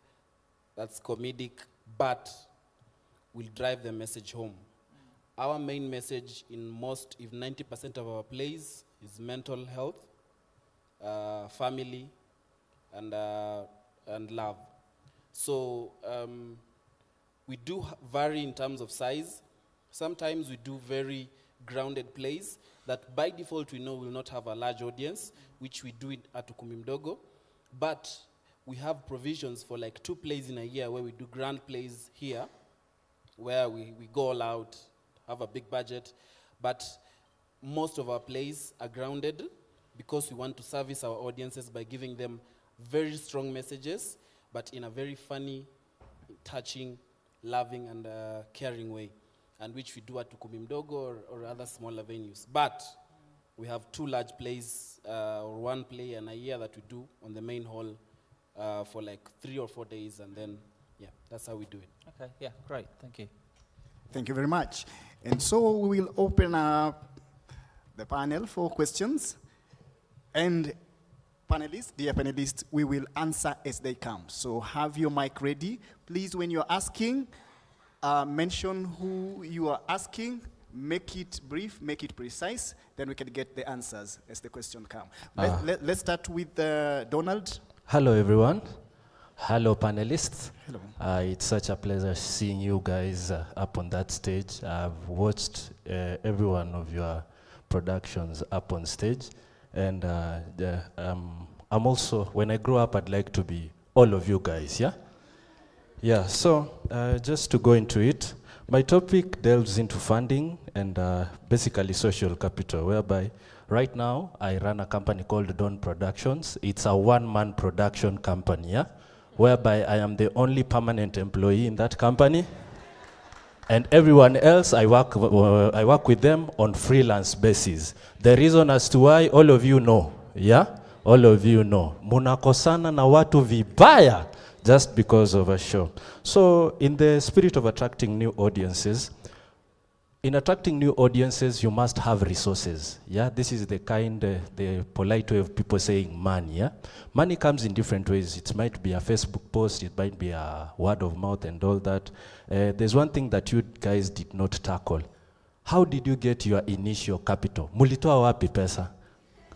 that's comedic, but will drive the message home. Our main message in most, if 90% of our plays, is mental health, family, and love. So we do vary in terms of size. Sometimes we do very grounded plays that by default we know will not have a large audience, which we do at Ukumbi Mdogo. But we have provisions for like 2 plays in a year where we do grand plays here, where we go all out, have a big budget. But most of our plays are grounded because we want to service our audiences by giving them very strong messages, but in a very funny, touching, loving, and caring way, and which we do at Ukumbi Mdogo or other smaller venues. But we have 2 large plays or 1 play and a year that we do on the main hall for like 3 or 4 days, and then yeah, that's how we do it. Okay, yeah, great, thank you. Thank you very much. And so we will open up the panel for questions. And panelists, dear panelists, we will answer as they come. So have your mic ready. Please, when you're asking, mention who you are asking, make it brief, make it precise, then we can get the answers as the question comes. Let's start with Donald. Hello, everyone. Hello, panelists. Hello. It's such a pleasure seeing you guys up on that stage. I've watched every one of your productions up on stage. And I'm also, when I grow up, I'd like to be all of you guys, yeah? Yeah, so just to go into it, my topic delves into funding and basically social capital, whereby right now I run a company called Dawn Productions. It's a one-man production company, yeah? Whereby I am the only permanent employee in that company. And everyone else, I work with them on freelance basis. The reason as to why, all of you know, yeah? All of you know. Munakosana na watu vibaya, just because of a show. So in the spirit of attracting new audiences, in attracting new audiences, you must have resources. Yeah, this is the kind, the polite way of people saying money. Yeah, money comes in different ways. It might be a Facebook post, it might be a word of mouth and all that. There's one thing that you guys did not tackle. How did you get your initial capital? Mulitoa wapi pesa?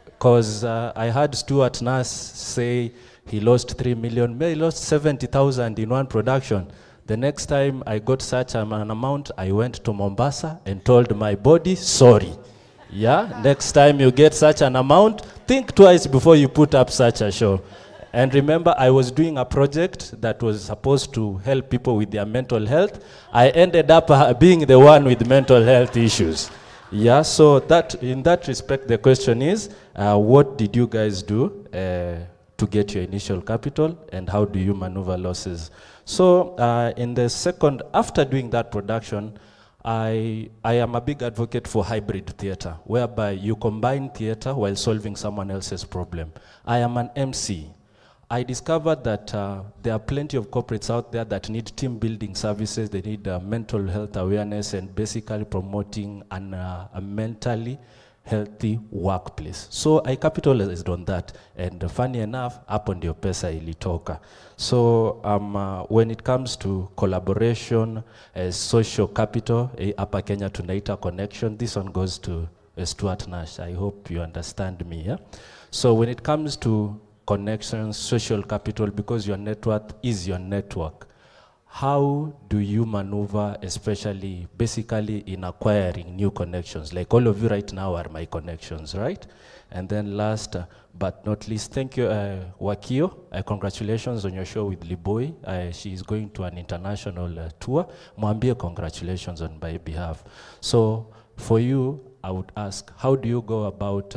Because I heard Stuart Nash say he lost 3 million, he lost 70,000 in one production. The next time I got such an amount, I went to Mombasa and told my body, sorry. Yeah, next time you get such an amount, think twice before you put up such a show. And remember, I was doing a project that was supposed to help people with their mental health. I ended up being the one with mental health issues. Yeah, so that in that respect, the question is, what did you guys do to get your initial capital, and how do you maneuver losses? So in the second, after doing that production, I am a big advocate for hybrid theater, whereby you combine theater while solving someone else's problem. I am an MC. I discovered that there are plenty of corporates out there that need team building services, they need mental health awareness and basically promoting a mentally healthy workplace. So I capitalized on that, and funny enough, hapo ndio pesa ilitoka. So when it comes to collaboration, social capital, hapa Kenya tunaita connection, this one goes to Stuart Nash. I hope you understand me. Yeah? So when it comes to connections, social capital, because your net worth is your network, how do you maneuver, especially basically in acquiring new connections? Like all of you right now are my connections, right? And then last but not least, thank you, Wakio. Congratulations on your show with Liboi. She is going to an international tour. Mwambie congratulations on my behalf. So for you, I would ask, how do you go about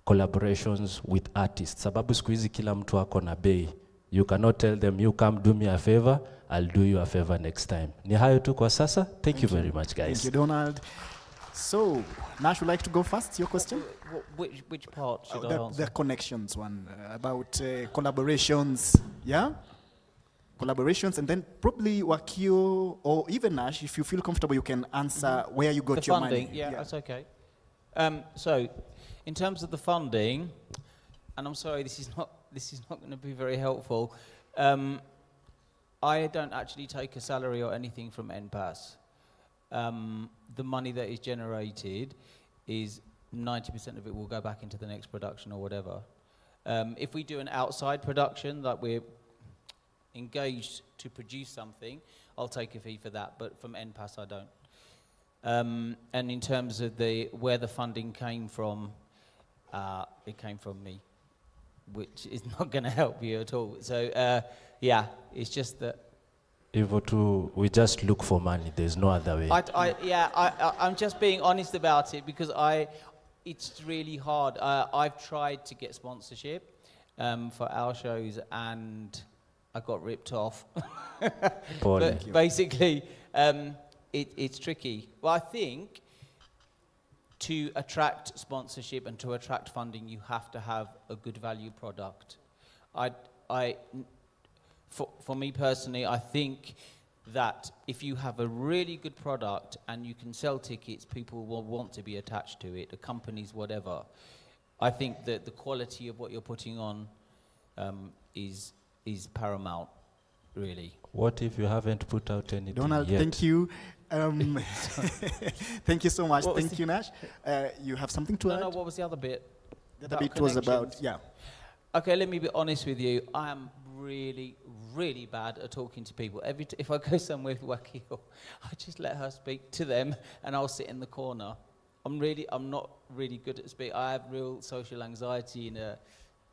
collaborations with artists? Sababu siku hizi kila mtu ako na bei. You cannot tell them, you come do me a favor, I'll do you a favor next time. Ni hayo tu kwa sasa. Thank you very much, guys. Thank you, Donald. So, Nash, would like to go first, your question? Which part should I answer? The connections one, about collaborations, yeah? Collaborations, and then probably Wakio, or even Nash, if you feel comfortable, you can answer where you got the your funding, money. yeah, that's okay. So, in terms of the funding, and I'm sorry, this is not going to be very helpful. I don't actually take a salary or anything from NPAS. The money that is generated is 90% of it will go back into the next production or whatever. If we do an outside production, like we're engaged to produce something, I'll take a fee for that, but from NPAS I don't. And in terms of where the funding came from, it came from me, which is not going to help you at all. So yeah, it's just that. We just look for money. There's no other way. I'm just being honest about it because it's really hard. I've tried to get sponsorship for our shows and I got ripped off. But basically, it's tricky. Well, I think to attract sponsorship and to attract funding, you have to have a good value product. For me personally, I think that if you have a really good product and you can sell tickets, people will want to be attached to it, the companies, whatever. I think that the quality of what you're putting on is paramount, really. What if you haven't put out anything Donald, yet? thank you. Thank you so much. What was Thank you, Nash. You have something to add? No, what was the other bit? The other About bit was about, connections. yeah. Okay, let me be honest with you. I am really, really bad at talking to people. If I go somewhere with Wakio, I just let her speak to them, and I'll sit in the corner. I'm not really good at speaking. I have real social anxiety in a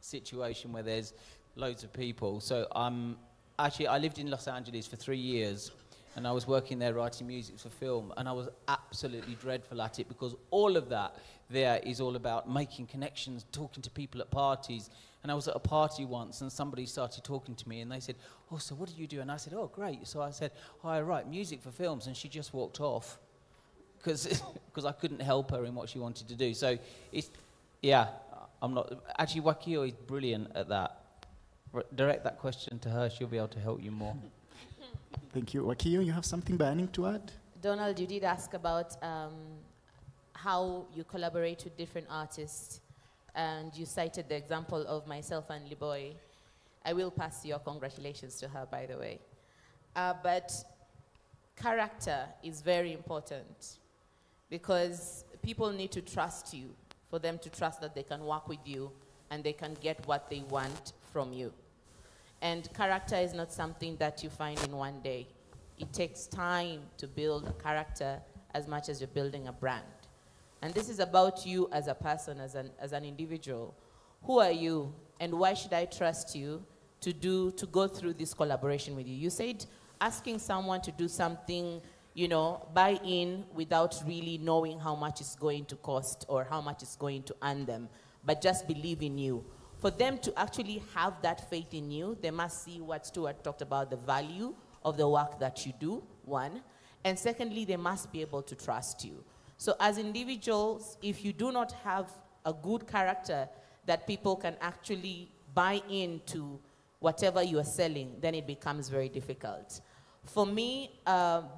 situation where there's loads of people. So I lived in Los Angeles for 3 years, and I was working there writing music for film, and I was absolutely dreadful at it because all of that there is all about making connections, talking to people at parties. And I was at a party once, and somebody started talking to me, and they said, "Oh, so what do you do?" And I said, "Oh, great." So I said, "Oh, I write music for films," and she just walked off because I couldn't help her in what she wanted to do. So I'm not actually. Wakio is brilliant at that. Direct that question to her; she'll be able to help you more. Thank you. Wakio, you have something burning to add? Donald, you did ask about how you collaborate with different artists, and you cited the example of myself and Liboy. I will pass your congratulations to her, by the way. But character is very important because people need to trust you for them to trust that they can work with you and they can get what they want from you. And character is not something that you find in one day. It takes time to build a character as much as you're building a brand. And this is about you as a person, as an individual. Who are you, and why should I trust you to go through this collaboration with you? You said asking someone to do something, buy in without really knowing how much it's going to cost or how much it's going to earn them, but just believe in you. For them to actually have that faith in you, they must see what Stuart talked about, the value of the work that you do, one. And secondly, they must be able to trust you. So as individuals, if you do not have a good character that people can actually buy into whatever you are selling, then it becomes very difficult. For me,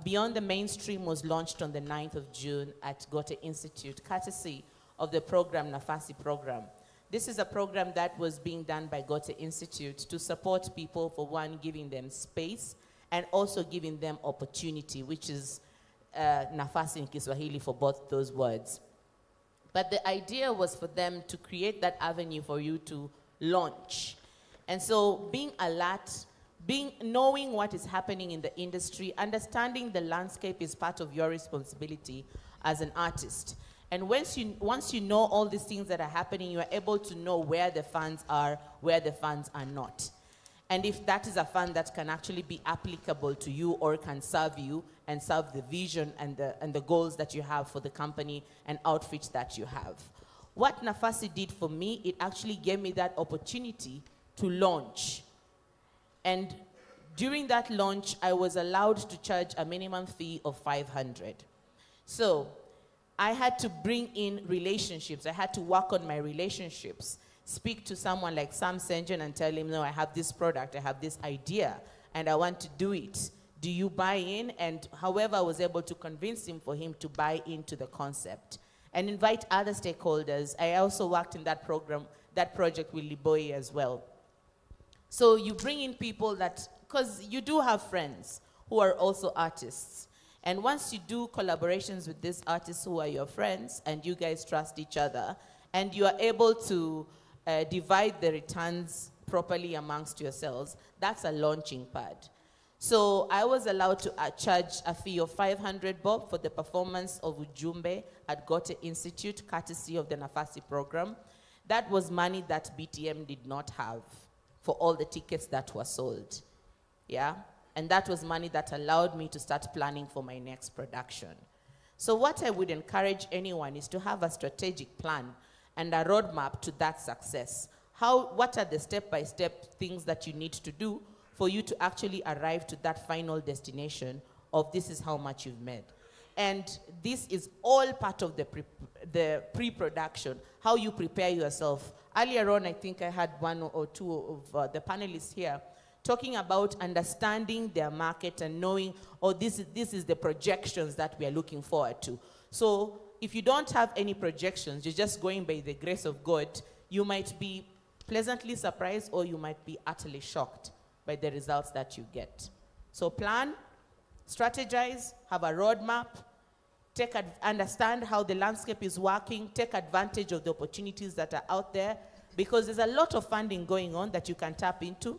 Beyond the Mainstream was launched on the 9th of June at Goethe Institute, courtesy of the program, Nafasi program. This is a program that was being done by Goethe Institute to support people, for one, giving them space, and also giving them opportunity, which is nafasi in Kiswahili for both those words. But the idea was for them to create that avenue for you to launch. And so being alert, knowing what is happening in the industry, understanding the landscape is part of your responsibility as an artist. And once you know all these things that are happening, you are able to know where the funds are, where the funds are not. And if that is a fund that can actually be applicable to you or can serve you and serve the vision and the goals that you have for the company and outreach that you have. What Nafasi did for me, it actually gave me that opportunity to launch. And during that launch, I was allowed to charge a minimum fee of 500. So I had to bring in relationships. I had to work on my relationships. Speak to someone like Sam Sengen and tell him, no, I have this product, I have this idea, and I want to do it. Do you buy in? And however, I was able to convince him for him to buy into the concept and invite other stakeholders. I also worked in that program, that project with Liboy as well. So you bring in people that, because you do have friends who are also artists. And once you do collaborations with these artists who are your friends and you guys trust each other and you are able to divide the returns properly amongst yourselves, that's a launching pad. So I was allowed to charge a fee of 500 bob for the performance of Ujumbe at Goethe Institute, courtesy of the Nafasi program. That was money that BTM did not have for all the tickets that were sold. Yeah? And that was money that allowed me to start planning for my next production. So what I would encourage anyone is to have a strategic plan and a roadmap to that success. What are the step-by-step things that you need to do for you to actually arrive to that final destination of this is how much you've made? And this is all part of the pre-production, how you prepare yourself. Earlier on, I think I had one or two of the panelists here talking about understanding their market and knowing, oh, this is the projections that we are looking forward to. So if you don't have any projections, you're just going by the grace of God, you might be pleasantly surprised or you might be utterly shocked by the results that you get. So plan, strategize, have a roadmap, understand how the landscape is working, take advantage of the opportunities that are out there, because there's a lot of funding going on that you can tap into,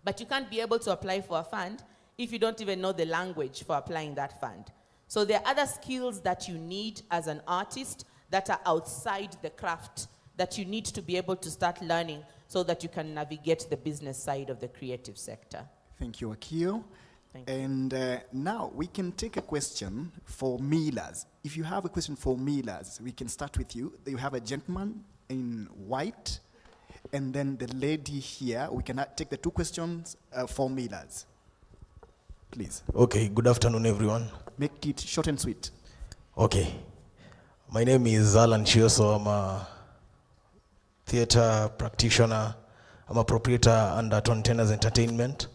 but you can't be able to apply for a fund if you don't even know the language for applying that fund. So there are other skills that you need as an artist that are outside the craft that you need to be able to start learning so that you can navigate the business side of the creative sector. Thank you, Akio. Thank you. And now we can take a question for Millers. If you have a question for Millers, we can start with you. You have a gentleman in white, and then the lady here. We can take the two questions for Millers. Please. Okay, good afternoon, everyone. Make it short and sweet. Okay. My name is Alan Chioso. I'm a theater practitioner. I'm a proprietor under Tontenas Entertainment.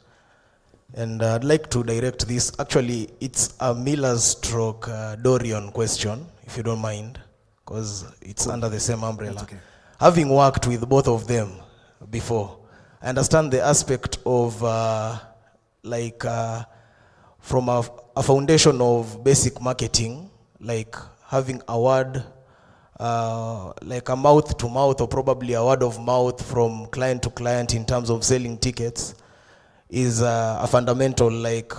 And I'd like to direct this. Actually, it's a Millers stroke Dorian question, if you don't mind, because it's under the same umbrella. That's okay. Having worked with both of them before, I understand the aspect of from a foundation of basic marketing, like having a word, like a mouth to mouth, or probably a word of mouth from client to client in terms of selling tickets, is a fundamental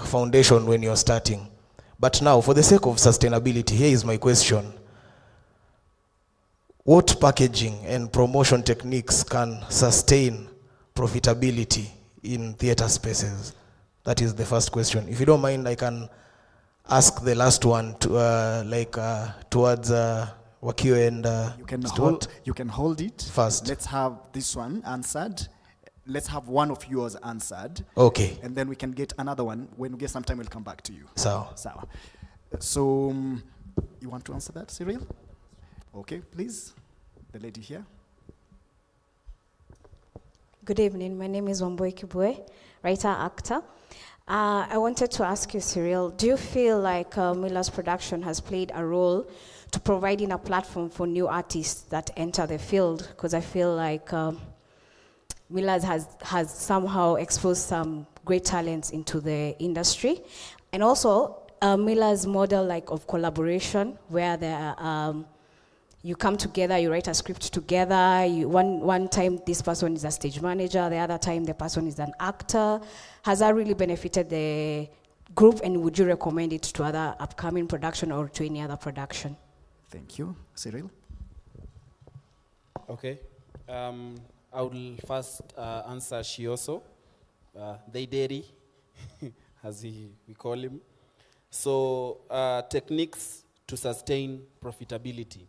foundation when you're starting. But now, for the sake of sustainability, here is my question. What packaging and promotion techniques can sustain profitability in theater spaces? That is the first question. If you don't mind, I can ask the last one to, towards Wakio and Stuart. You can hold it. First. Let's have this one answered. Let's have one of yours answered. Okay. And then we can get another one. When we get some time, we'll come back to you. So. So, you want to answer that, Cyril? Okay, please. The lady here. Good evening. My name is Wambui Kibwe, writer, actor. I wanted to ask you, Cyril, do you feel like Millers Production has played a role to providing a platform for new artists that enter the field? Because I feel like Millers has somehow exposed some great talents into the industry. And also, Millers' model of collaboration, where there are, you come together, you write a script together. One time this person is a stage manager, the other time the person is an actor. Has that really benefited the group, and would you recommend it to other upcoming production or to any other production? Thank you. Cyril? Okay. I will first answer Shioso, they daddy, as we call him. So techniques to sustain profitability.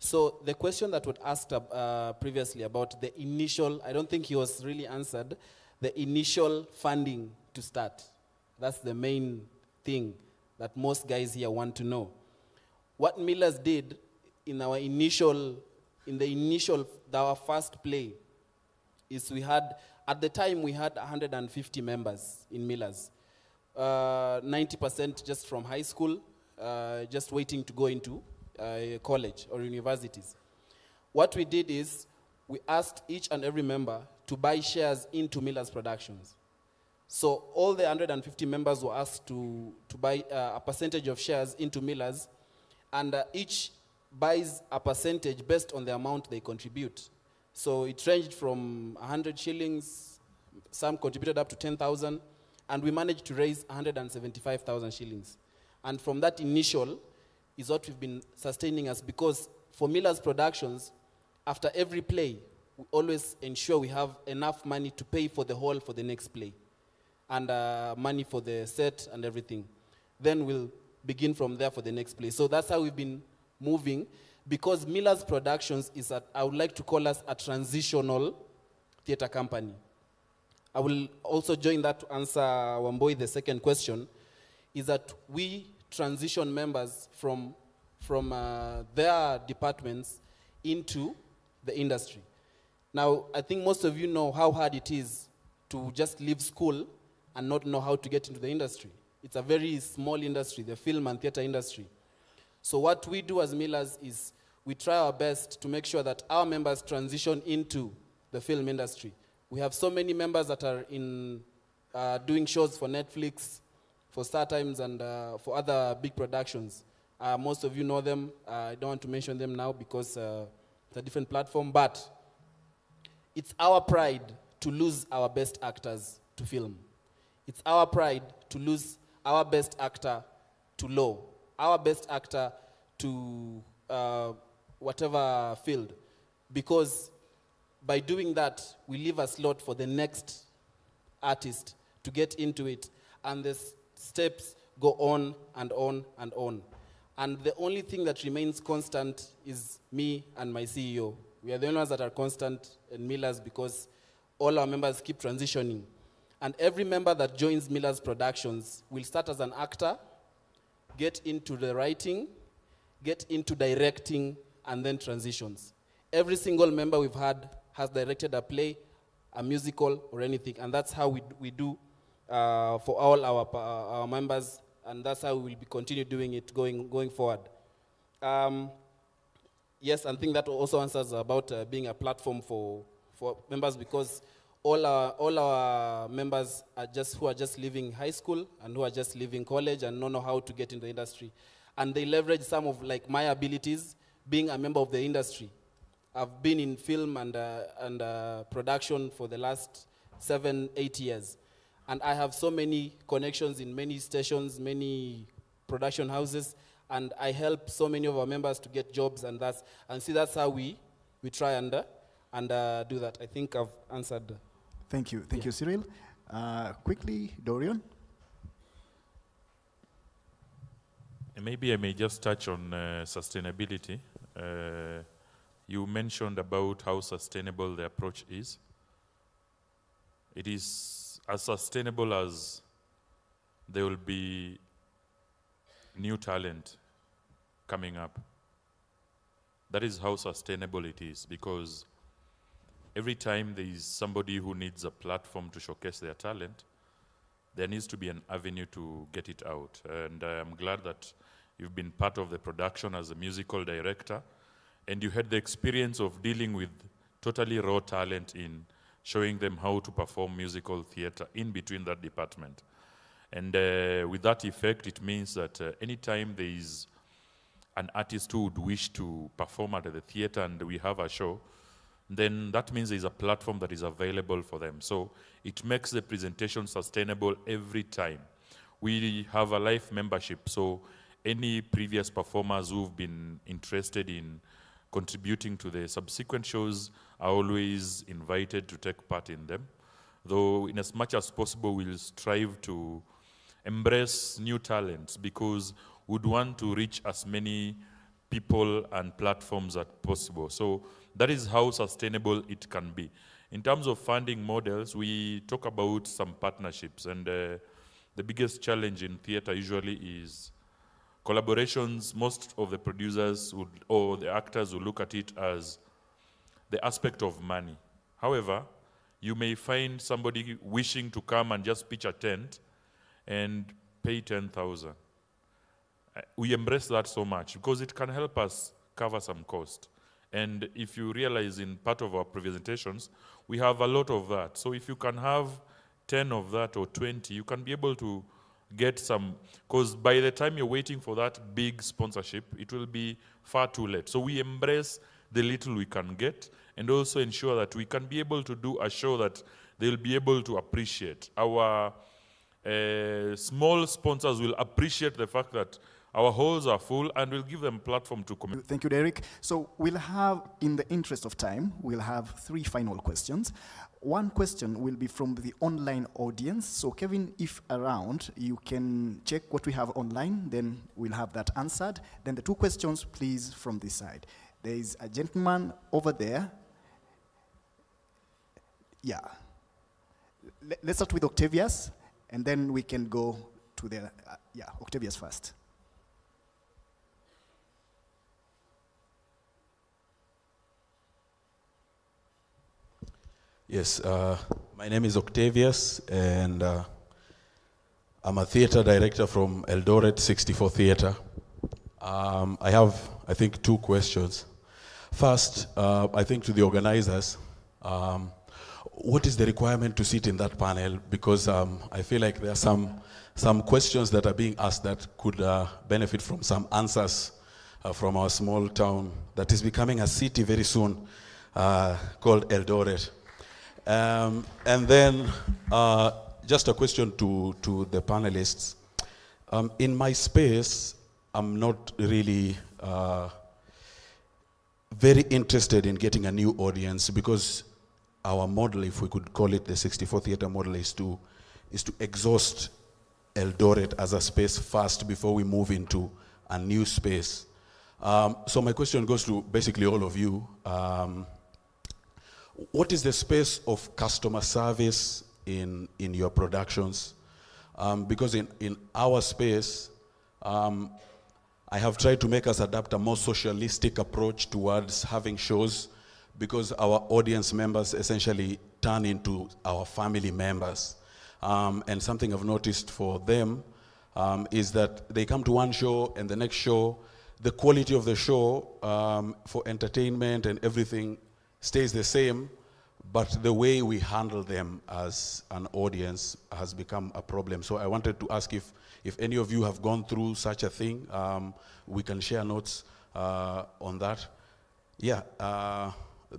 So the question that was asked previously about the initial, I don't think he was really answered, the initial funding to start. That's the main thing that most guys here want to know. What Millers did in our our first play is we had, at the time we had 150 members in Millers. 90% just from high school, just waiting to go into college or universities. What we did is we asked each and every member to buy shares into Millers Productions. So all the 150 members were asked to buy a percentage of shares into Millers, and each buys a percentage based on the amount they contribute. So it ranged from 100 shillings, some contributed up to 10,000, and we managed to raise 175,000 shillings. And from that initial is what we've been sustaining us, because for Millers Productions, after every play, we always ensure we have enough money to pay for the hall for the next play, and money for the set and everything. Then we'll begin from there for the next play. So that's how we've been moving, because Millers Productions is, I would like to call us a transitional theater company. I will also join that to answer Wamboi the second question, is that we transition members from their departments into the industry. Now, I think most of you know how hard it is to just leave school and not know how to get into the industry. It's a very small industry, the film and theater industry. So what we do as Millers is we try our best to make sure that our members transition into the film industry. We have so many members that are in doing shows for Netflix, for StarTimes, and for other big productions. Most of you know them. I don't want to mention them now because it's a different platform, but it's our pride to lose our best actors to film. It's our pride to lose our best actor to law, our best actor to whatever field, because by doing that, we leave a slot for the next artist to get into it, and the steps go on and on and on. And the only thing that remains constant is me and my CEO. We are the only ones that are constant in Millers because all our members keep transitioning. And every member that joins Millers Productions will start as an actor, get into the writing, get into directing, and then transitions. Every single member we've had has directed a play, a musical, or anything, and that's how we do for all our members, and that's how we will continue doing it going forward. Yes, I think that also answers about being a platform for members, because all our members are who are just leaving high school and who are just leaving college and don't know how to get in the industry. And they leverage some of my abilities being a member of the industry. I've been in film and production for the last 7-8 years. And I have so many connections in many stations, many production houses, and I help so many of our members to get jobs, and that's how we try and do that. I think I've answered. Thank you. Thank you, Cyril. Quickly, Dorian. Maybe I may just touch on sustainability. You mentioned about how sustainable the approach is. It is as sustainable as there will be new talent coming up. That is how sustainable it is, because every time there is somebody who needs a platform to showcase their talent, there needs to be an avenue to get it out. And I'm glad that you've been part of the production as a musical director, and you had the experience of dealing with totally raw talent in showing them how to perform musical theater in between that department. And with that effect, it means that anytime there is an artist who would wish to perform at the theater and we have a show, then that means there's a platform that is available for them. So it makes the presentation sustainable every time. We have a life membership, so any previous performers who've been interested in contributing to the subsequent shows are always invited to take part in them. Though in as much as possible, we'll strive to embrace new talents, because we'd want to reach as many people and platforms as possible. So that is how sustainable it can be. In terms of funding models, we talk about some partnerships, and the biggest challenge in theater usually is collaborations. Most of the producers or the actors will look at it as the aspect of money. However, you may find somebody wishing to come and just pitch a tent and pay 10,000. We embrace that so much because it can help us cover some cost. And if you realize in part of our presentations, we have a lot of that. So if you can have 10 of that or 20, you can be able to get some, because by the time you're waiting for that big sponsorship, it will be far too late. So we embrace the little we can get and also ensure that we can be able to do a show that they'll be able to appreciate. Our small sponsors will appreciate the fact that our halls are full, and we'll give them a platform to communicate. Thank you, Derek. So we'll have, in the interest of time, we'll have 3 final questions. One question will be from the online audience. So Kevin, if around, you can check what we have online, then we'll have that answered. Then the 2 questions, please, from this side. There is a gentleman over there. Yeah. Let's start with Octavius, and then we can go to the, yeah, Octavius first. Yes, my name is Octavius, and I'm a theater director from Eldoret 64 Theater. I have, I think, 2 questions. First, I think to the organizers, what is the requirement to sit in that panel? Because I feel like there are some questions that are being asked that could benefit from some answers from our small town that is becoming a city very soon, called Eldoret. And then just a question to the panelists. In my space, I'm not really very interested in getting a new audience, because our model, if we could call it the 64 Theater model, is to exhaust Eldoret as a space first before we move into a new space. So my question goes to basically all of you. What is the space of customer service in your productions? Because in our space, I have tried to make us adapt a more socialistic approach towards having shows, because our audience members essentially turn into our family members. And something I've noticed for them is that they come to one show, and the next show, the quality of the show for entertainment and everything stays the same, but the way we handle them as an audience has become a problem. So I wanted to ask if any of you have gone through such a thing. We can share notes on that. Yeah,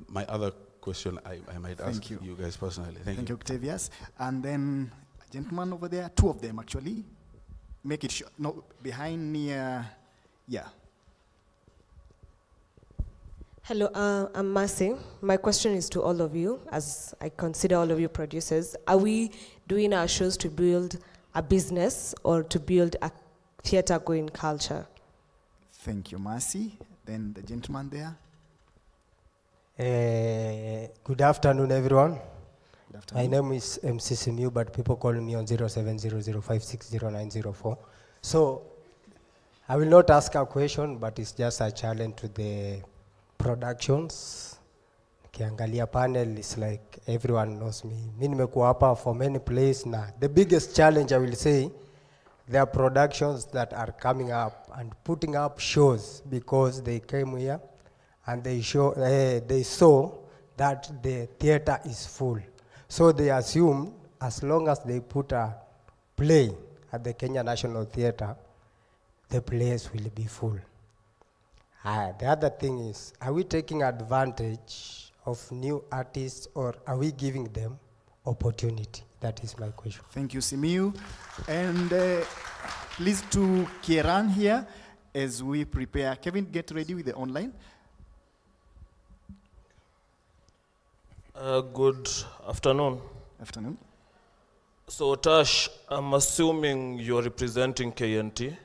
my other question I might ask you guys personally. Thank you, Octavius. And then a gentleman over there, 2 of them actually. Make it short. No, behind near, yeah. Hello, I'm Mercy. My question is to all of you, as I consider all of you producers. Are we doing our shows to build a business or to build a theater-going culture? Thank you, Mercy. Then the gentleman there. Good afternoon, everyone. Good afternoon. My name is MC Simiu, but people call me on 0700560904. So I will not ask a question, but it's just a challenge to the productions. Kiangalia panel is like everyone knows me. Mimi nimekuwa hapa for many places now. The biggest challenge I will say, there are productions that are coming up and putting up shows because they came here and they saw that the theater is full. So they assume as long as they put a play at the Kenya National Theatre, the place will be full. The other thing is, are we taking advantage of new artists, or are we giving them opportunity? That is my question. Thank you, Simiu. And please to Kieran here as we prepare. Kevin, get ready with the online. Good afternoon. Afternoon. So Tash, I'm assuming you're representing KNT,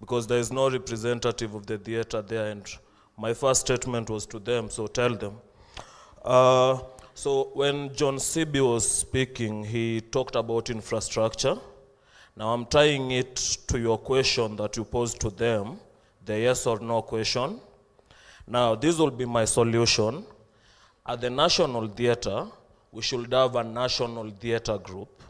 because there is no representative of the theater there, and my first statement was to them, so tell them. So when John Sibi was speaking, he talked about infrastructure. Now I'm tying it to your question that you posed to them, the yes or no question. Now this will be my solution. At the National Theatre, we should have a National Theatre Group.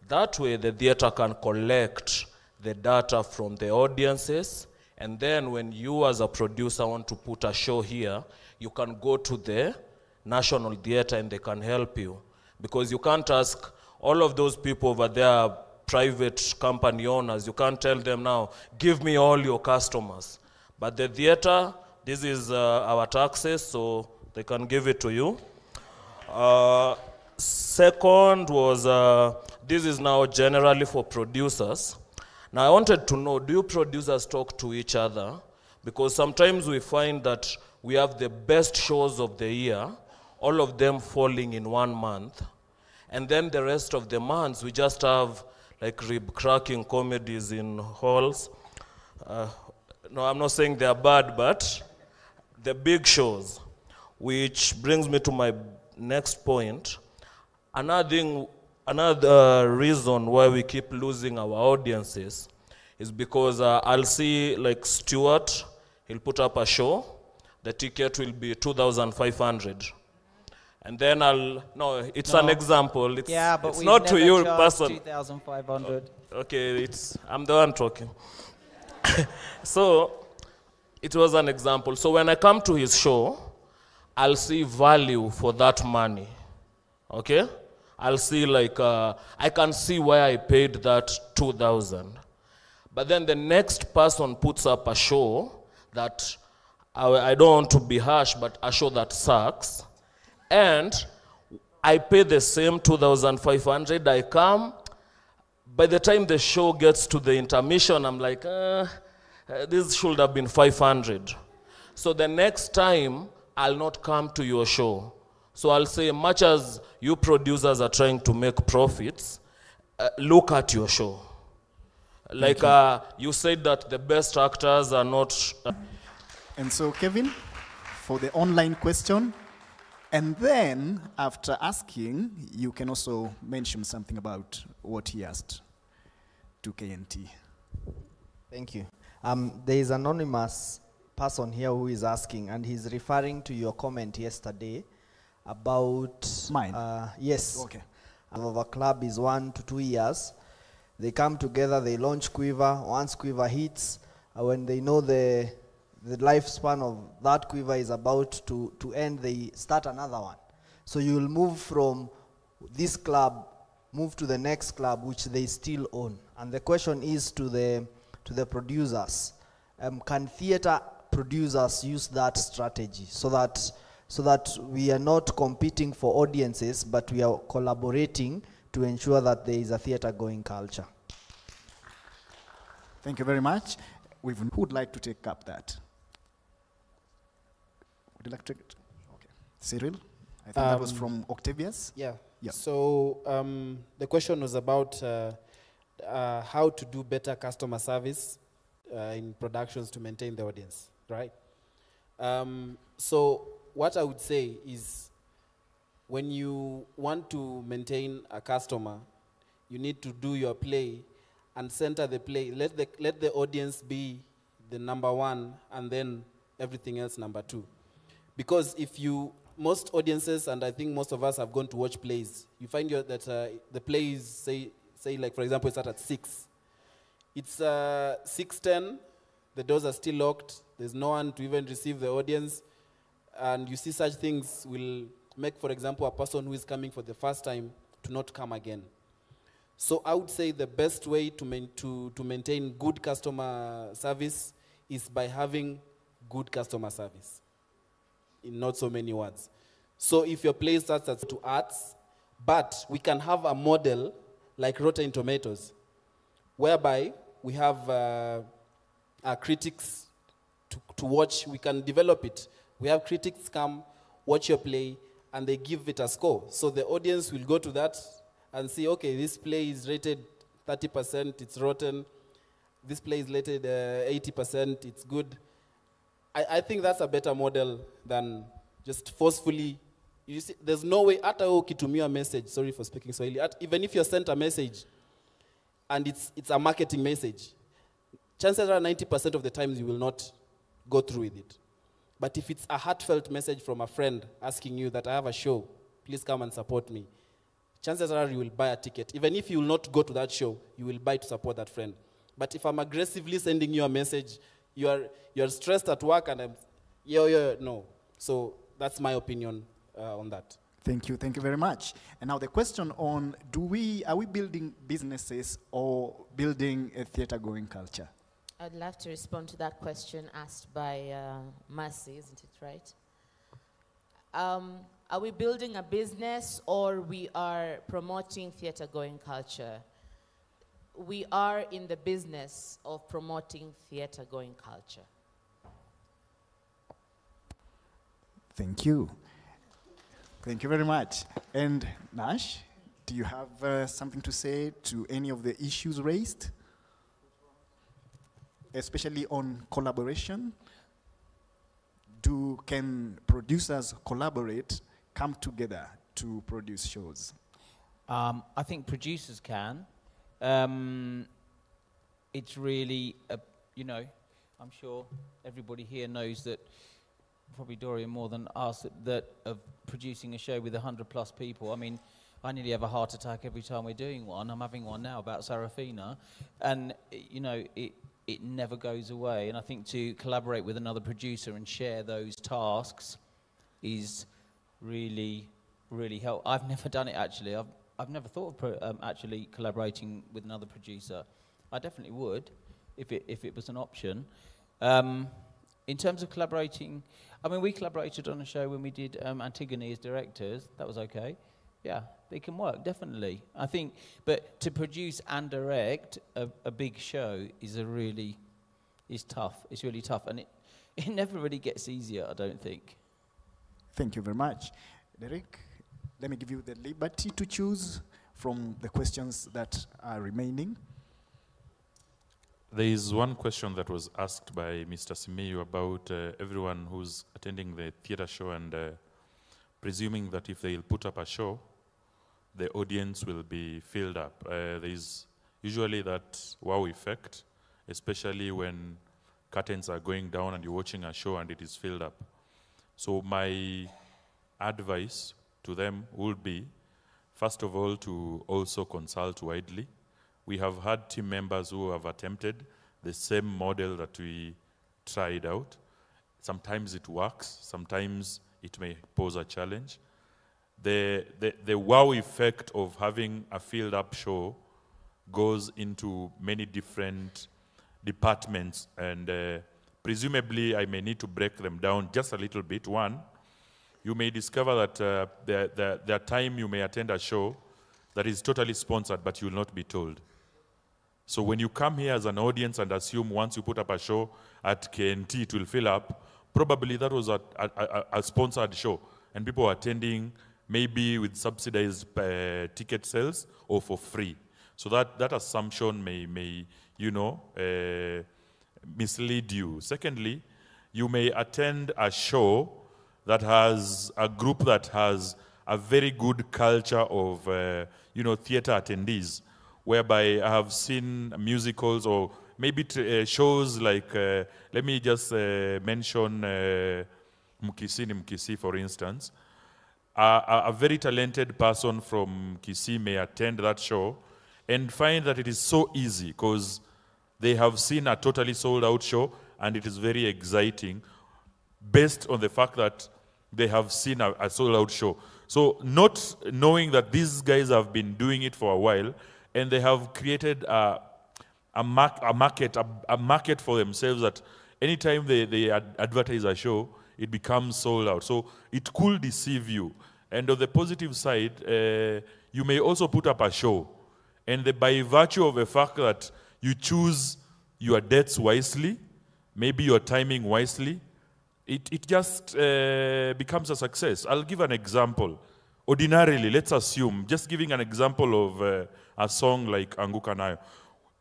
That way the theatre can collect the data from the audiences, and then when you as a producer want to put a show here, you can go to the National Theatre and they can help you. Because you can't ask all of those people over there, private company owners, you can't tell them now, give me all your customers. But the theatre, this is our taxes, so they can give it to you. Second was, this is now generally for producers. Now I wanted to know, do you producers talk to each other? Because sometimes we find that we have the best shows of the year, all of them falling in 1 month. And then the rest of the months, we just have like rib-cracking comedies in halls. No, I'm not saying they're bad, but the big shows. Which brings me to my next point. Another reason why we keep losing our audiences is because I'll see like Stuart, he'll put up a show, the ticket will be 2,500. And then it's No. an example. It's, Yeah, but it's we've not to never you, charged person. 2,500. Okay, I'm the one talking. So, it was an example. So when I come to his show, I'll see value for that money. Okay? I'll see I can see why I paid that 2,000. But then the next person puts up a show that, I don't want to be harsh, but a show that sucks. And I pay the same 2,500. I come. By the time the show gets to the intermission, I'm like, this should have been 500. So the next time, I'll not come to your show. So I'll say, much as you producers are trying to make profits, look at your show. You said that the best actors are not... And so, Kevin, for the online question, and then after asking, you can also mention something about what he asked to KNT. Thank you. There is an anonymous person here who is asking, and he's referring to your comment yesterday about... Mine? Yes. Okay. Of a club is 1 to 2 years. They come together, they launch Quiver. Once Quiver hits, when they know the lifespan of that Quiver is about to end, they start another one. So you will move from this club, move to the next club, which they still own. And the question is to the producers, can theater producers use that strategy so that we are not competing for audiences, but we are collaborating to ensure that there is a theater-going culture? Thank you very much. Who would like to take up that? Would you like to take it? Okay. Cyril? I think that was from Octavius? Yeah. Yeah. So the question was about how to do better customer service in productions to maintain the audience, right? So what I would say is, when you want to maintain a customer, you need to do your play and center the play. Let the audience be the number one, and then everything else number two. Because most audiences, and I think most of us have gone to watch plays, you find that the plays, say like, for example, it starts at 6. It's 6:10, the doors are still locked, there's no one to even receive the audience, and you see such things will make, for example, a person who is coming for the first time to not come again. So I would say the best way to maintain good customer service is by having good customer service, in not so many words. So if your play starts at 2 arts, but we can have a model like Rotten Tomatoes, whereby we have our critics to watch. We can develop it. We have critics come, watch your play, and they give it a score. So the audience will go to that and see, okay, this play is rated 30%, it's rotten. This play is rated 80%, it's good. I think that's a better model than just forcefully. You see, there's no way, hata ukitumia message, sorry for speaking Swahili, even if you sent a message and it's a marketing message, chances are 90% of the times you will not go through with it. But if it's a heartfelt message from a friend asking you that I have a show, please come and support me, chances are you will buy a ticket. Even if you will not go to that show, you will buy to support that friend. But if I'm aggressively sending you a message, you're stressed at work, and I'm, no. So that's my opinion on that. Thank you very much. And now the question on, are we building businesses or building a theater-going culture? I'd love to respond to that question asked by Mercy, isn't it right? Are we building a business or we are promoting theater-going culture? We are in the business of promoting theater-going culture. Thank you. Thank you very much. And Nash, do you have something to say to any of the issues raised? Especially on collaboration? Can producers collaborate, come together to produce shows? I think producers can. It's really, I'm sure everybody here knows that probably Dorian more than us, that of producing a show with 100+ people. I mean, I nearly have a heart attack every time we're doing one. I'm having one now about Sarafina, and you know it never goes away. And I think to collaborate with another producer and share those tasks is really, really helpful. I've never done it actually. I've never thought of actually collaborating with another producer. I definitely would if it was an option. In terms of collaborating, I mean, we collaborated on a show when we did Antigone as directors. That was okay. Yeah, they can work, definitely. I think, but to produce and direct a big show is tough. It's really tough, and it never really gets easier, I don't think. Thank you very much. Derek, let me give you the liberty to choose from the questions that are remaining. There is one question that was asked by Mr. Simiyu about everyone who's attending the theater show and presuming that if they'll put up a show, the audience will be filled up. There is usually that wow effect, especially when curtains are going down and you're watching a show and it is filled up. So my advice to them would be, first of all, to also consult widely. We have had team members who have attempted the same model that we tried out. Sometimes it works, sometimes it may pose a challenge. The wow effect of having a filled-up show goes into many different departments, and presumably I may need to break them down just a little bit. One, you may discover that there are times you may attend a show that is totally sponsored, but you will not be told. So when you come here as an audience and assume once you put up a show at KNT it will fill up, probably that was a sponsored show, and people are attending maybe with subsidized ticket sales or for free. So that assumption may you know, mislead you. Secondly, you may attend a show that has a group that has a very good culture of you know, theater attendees, whereby I have seen musicals or maybe shows like, let me just mention Mkisi ni Mkisi, for instance. A very talented person from Kisii may attend that show and find that it is so easy because they have seen a totally sold out show and it is very exciting based on the fact that they have seen a sold out show. So not knowing that these guys have been doing it for a while and they have created a market for themselves that anytime they advertise a show, it becomes sold out. So it could deceive you. And on the positive side, you may also put up a show. And by virtue of the fact that you choose your dates wisely, maybe your timing wisely, it just becomes a success. I'll give an example. Ordinarily, let's assume, just giving an example of a song like Anguka Nayo.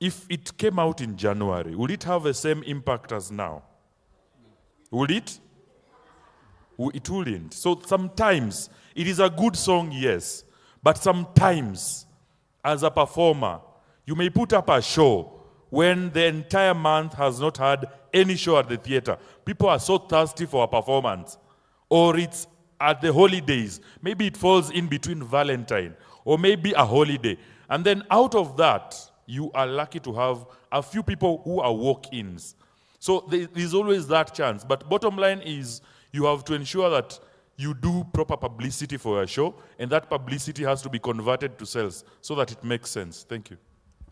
If it came out in January, would it have the same impact as now? Would it? It wouldn't. So sometimes, it is a good song, yes. But sometimes, as a performer, you may put up a show when the entire month has not had any show at the theater. People are so thirsty for a performance. Or it's at the holidays. Maybe it falls in between Valentine. Or maybe a holiday. And then out of that, you are lucky to have a few people who are walk-ins. So there's always that chance. But bottom line is, you have to ensure that you do proper publicity for your show, and that publicity has to be converted to sales so that it makes sense. Thank you.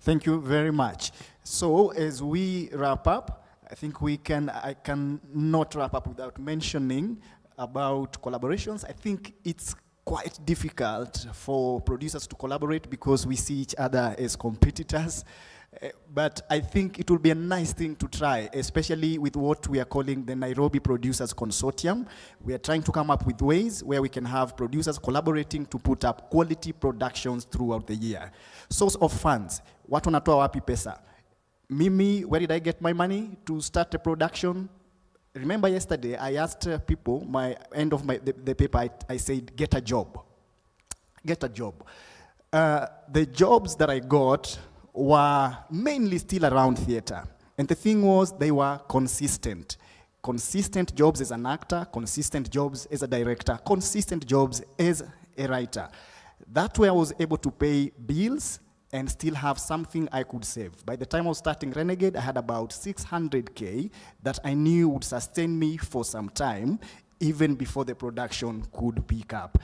Thank you very much. So as we wrap up, I think I can not wrap up without mentioning about collaborations. I think it's quite difficult for producers to collaborate because we see each other as competitors. But I think it will be a nice thing to try, especially with what we are calling the Nairobi Producers Consortium. We are trying to come up with ways where we can have producers collaborating to put up quality productions throughout the year. Source of funds. Watu wanatoa wapi pesa? Mimi, where did I get my money to start a production? Remember yesterday, I asked people, end of the paper, I said, get a job. Get a job. The jobs that I got were mainly still around theater. And the thing was, they were consistent. consistent jobs as an actor, consistent jobs as a director, consistent jobs as a writer. That way I was able to pay bills and still have something I could save. By the time I was starting Renegade, I had about 600K that I knew would sustain me for some time, even before the production could pick up.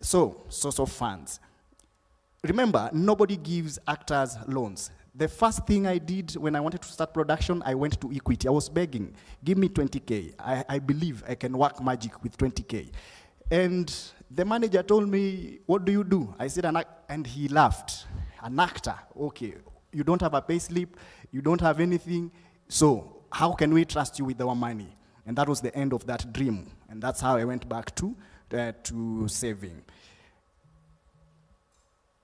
So, source of funds. Remember, nobody gives actors loans. The first thing I did when I wanted to start production, I went to Equity. I was begging, give me 20K. I believe I can work magic with 20K. And the manager told me, what do you do? I said, and he laughed. An actor, okay, you don't have a pay slip, you don't have anything, so how can we trust you with our money? And that was the end of that dream. And that's how I went back to saving.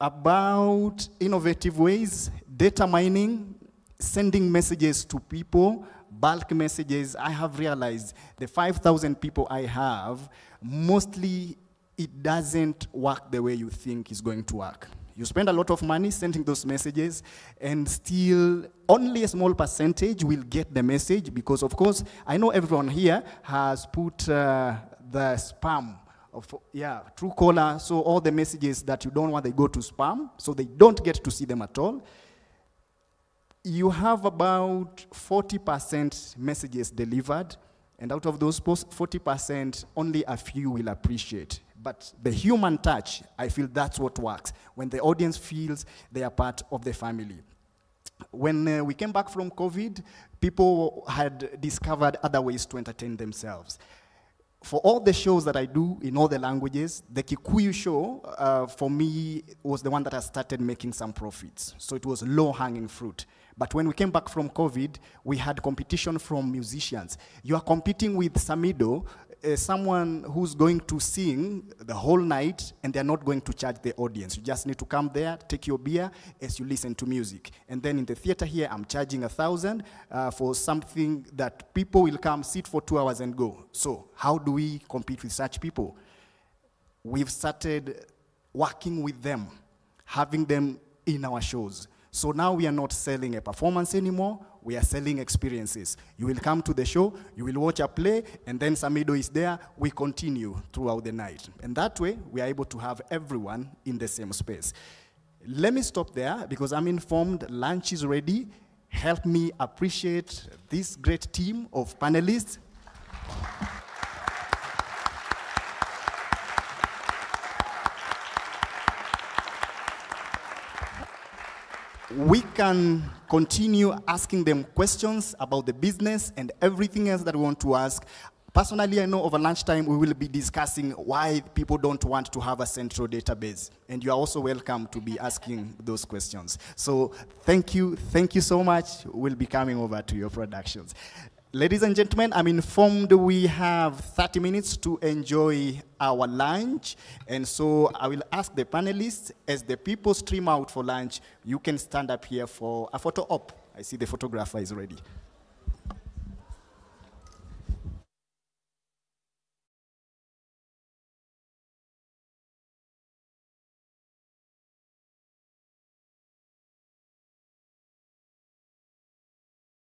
About innovative ways, data mining, sending messages to people, bulk messages. I have realized the 5,000 people I have, mostly it doesn't work the way you think it's going to work. You spend a lot of money sending those messages, and still only a small percentage will get the message, because of course, I know everyone here has put the spam of, Truecaller, so all the messages that you don't want, they go to spam, so they don't get to see them at all. You have about 40% messages delivered, and out of those 40%, only a few will appreciate. But the human touch, I feel that's what works, when the audience feels they are part of the family. When we came back from COVID, people had discovered other ways to entertain themselves. For all the shows that I do in all the languages, the Kikuyu show, for me, was the one that I started making some profits. So it was low-hanging fruit. But when we came back from COVID, we had competition from musicians. You are competing with Samido, someone who's going to sing the whole night, and they're not going to charge the audience. You just need to come there, take your beer as you listen to music. And then in the theater here, I'm charging 1,000 for something that people will come, sit for 2 hours and go. So how do we compete with such people? We've started working with them, having them in our shows. So now we are not selling a performance anymore, we are selling experiences. You will come to the show, you will watch a play, and then Samido is there, we continue throughout the night. And that way, we are able to have everyone in the same space. Let me stop there, because I'm informed lunch is ready. Help me appreciate this great team of panelists. We can continue asking them questions about the business and everything else that we want to ask. Personally, I know over lunchtime we will be discussing why people don't want to have a central database. And you are also welcome to be asking those questions. So thank you so much. We'll be coming over to your productions. Ladies and gentlemen, I'm informed we have 30 minutes to enjoy our lunch. And so I will ask the panelists, as the people stream out for lunch, you can stand up here for a photo op. I see the photographer is ready.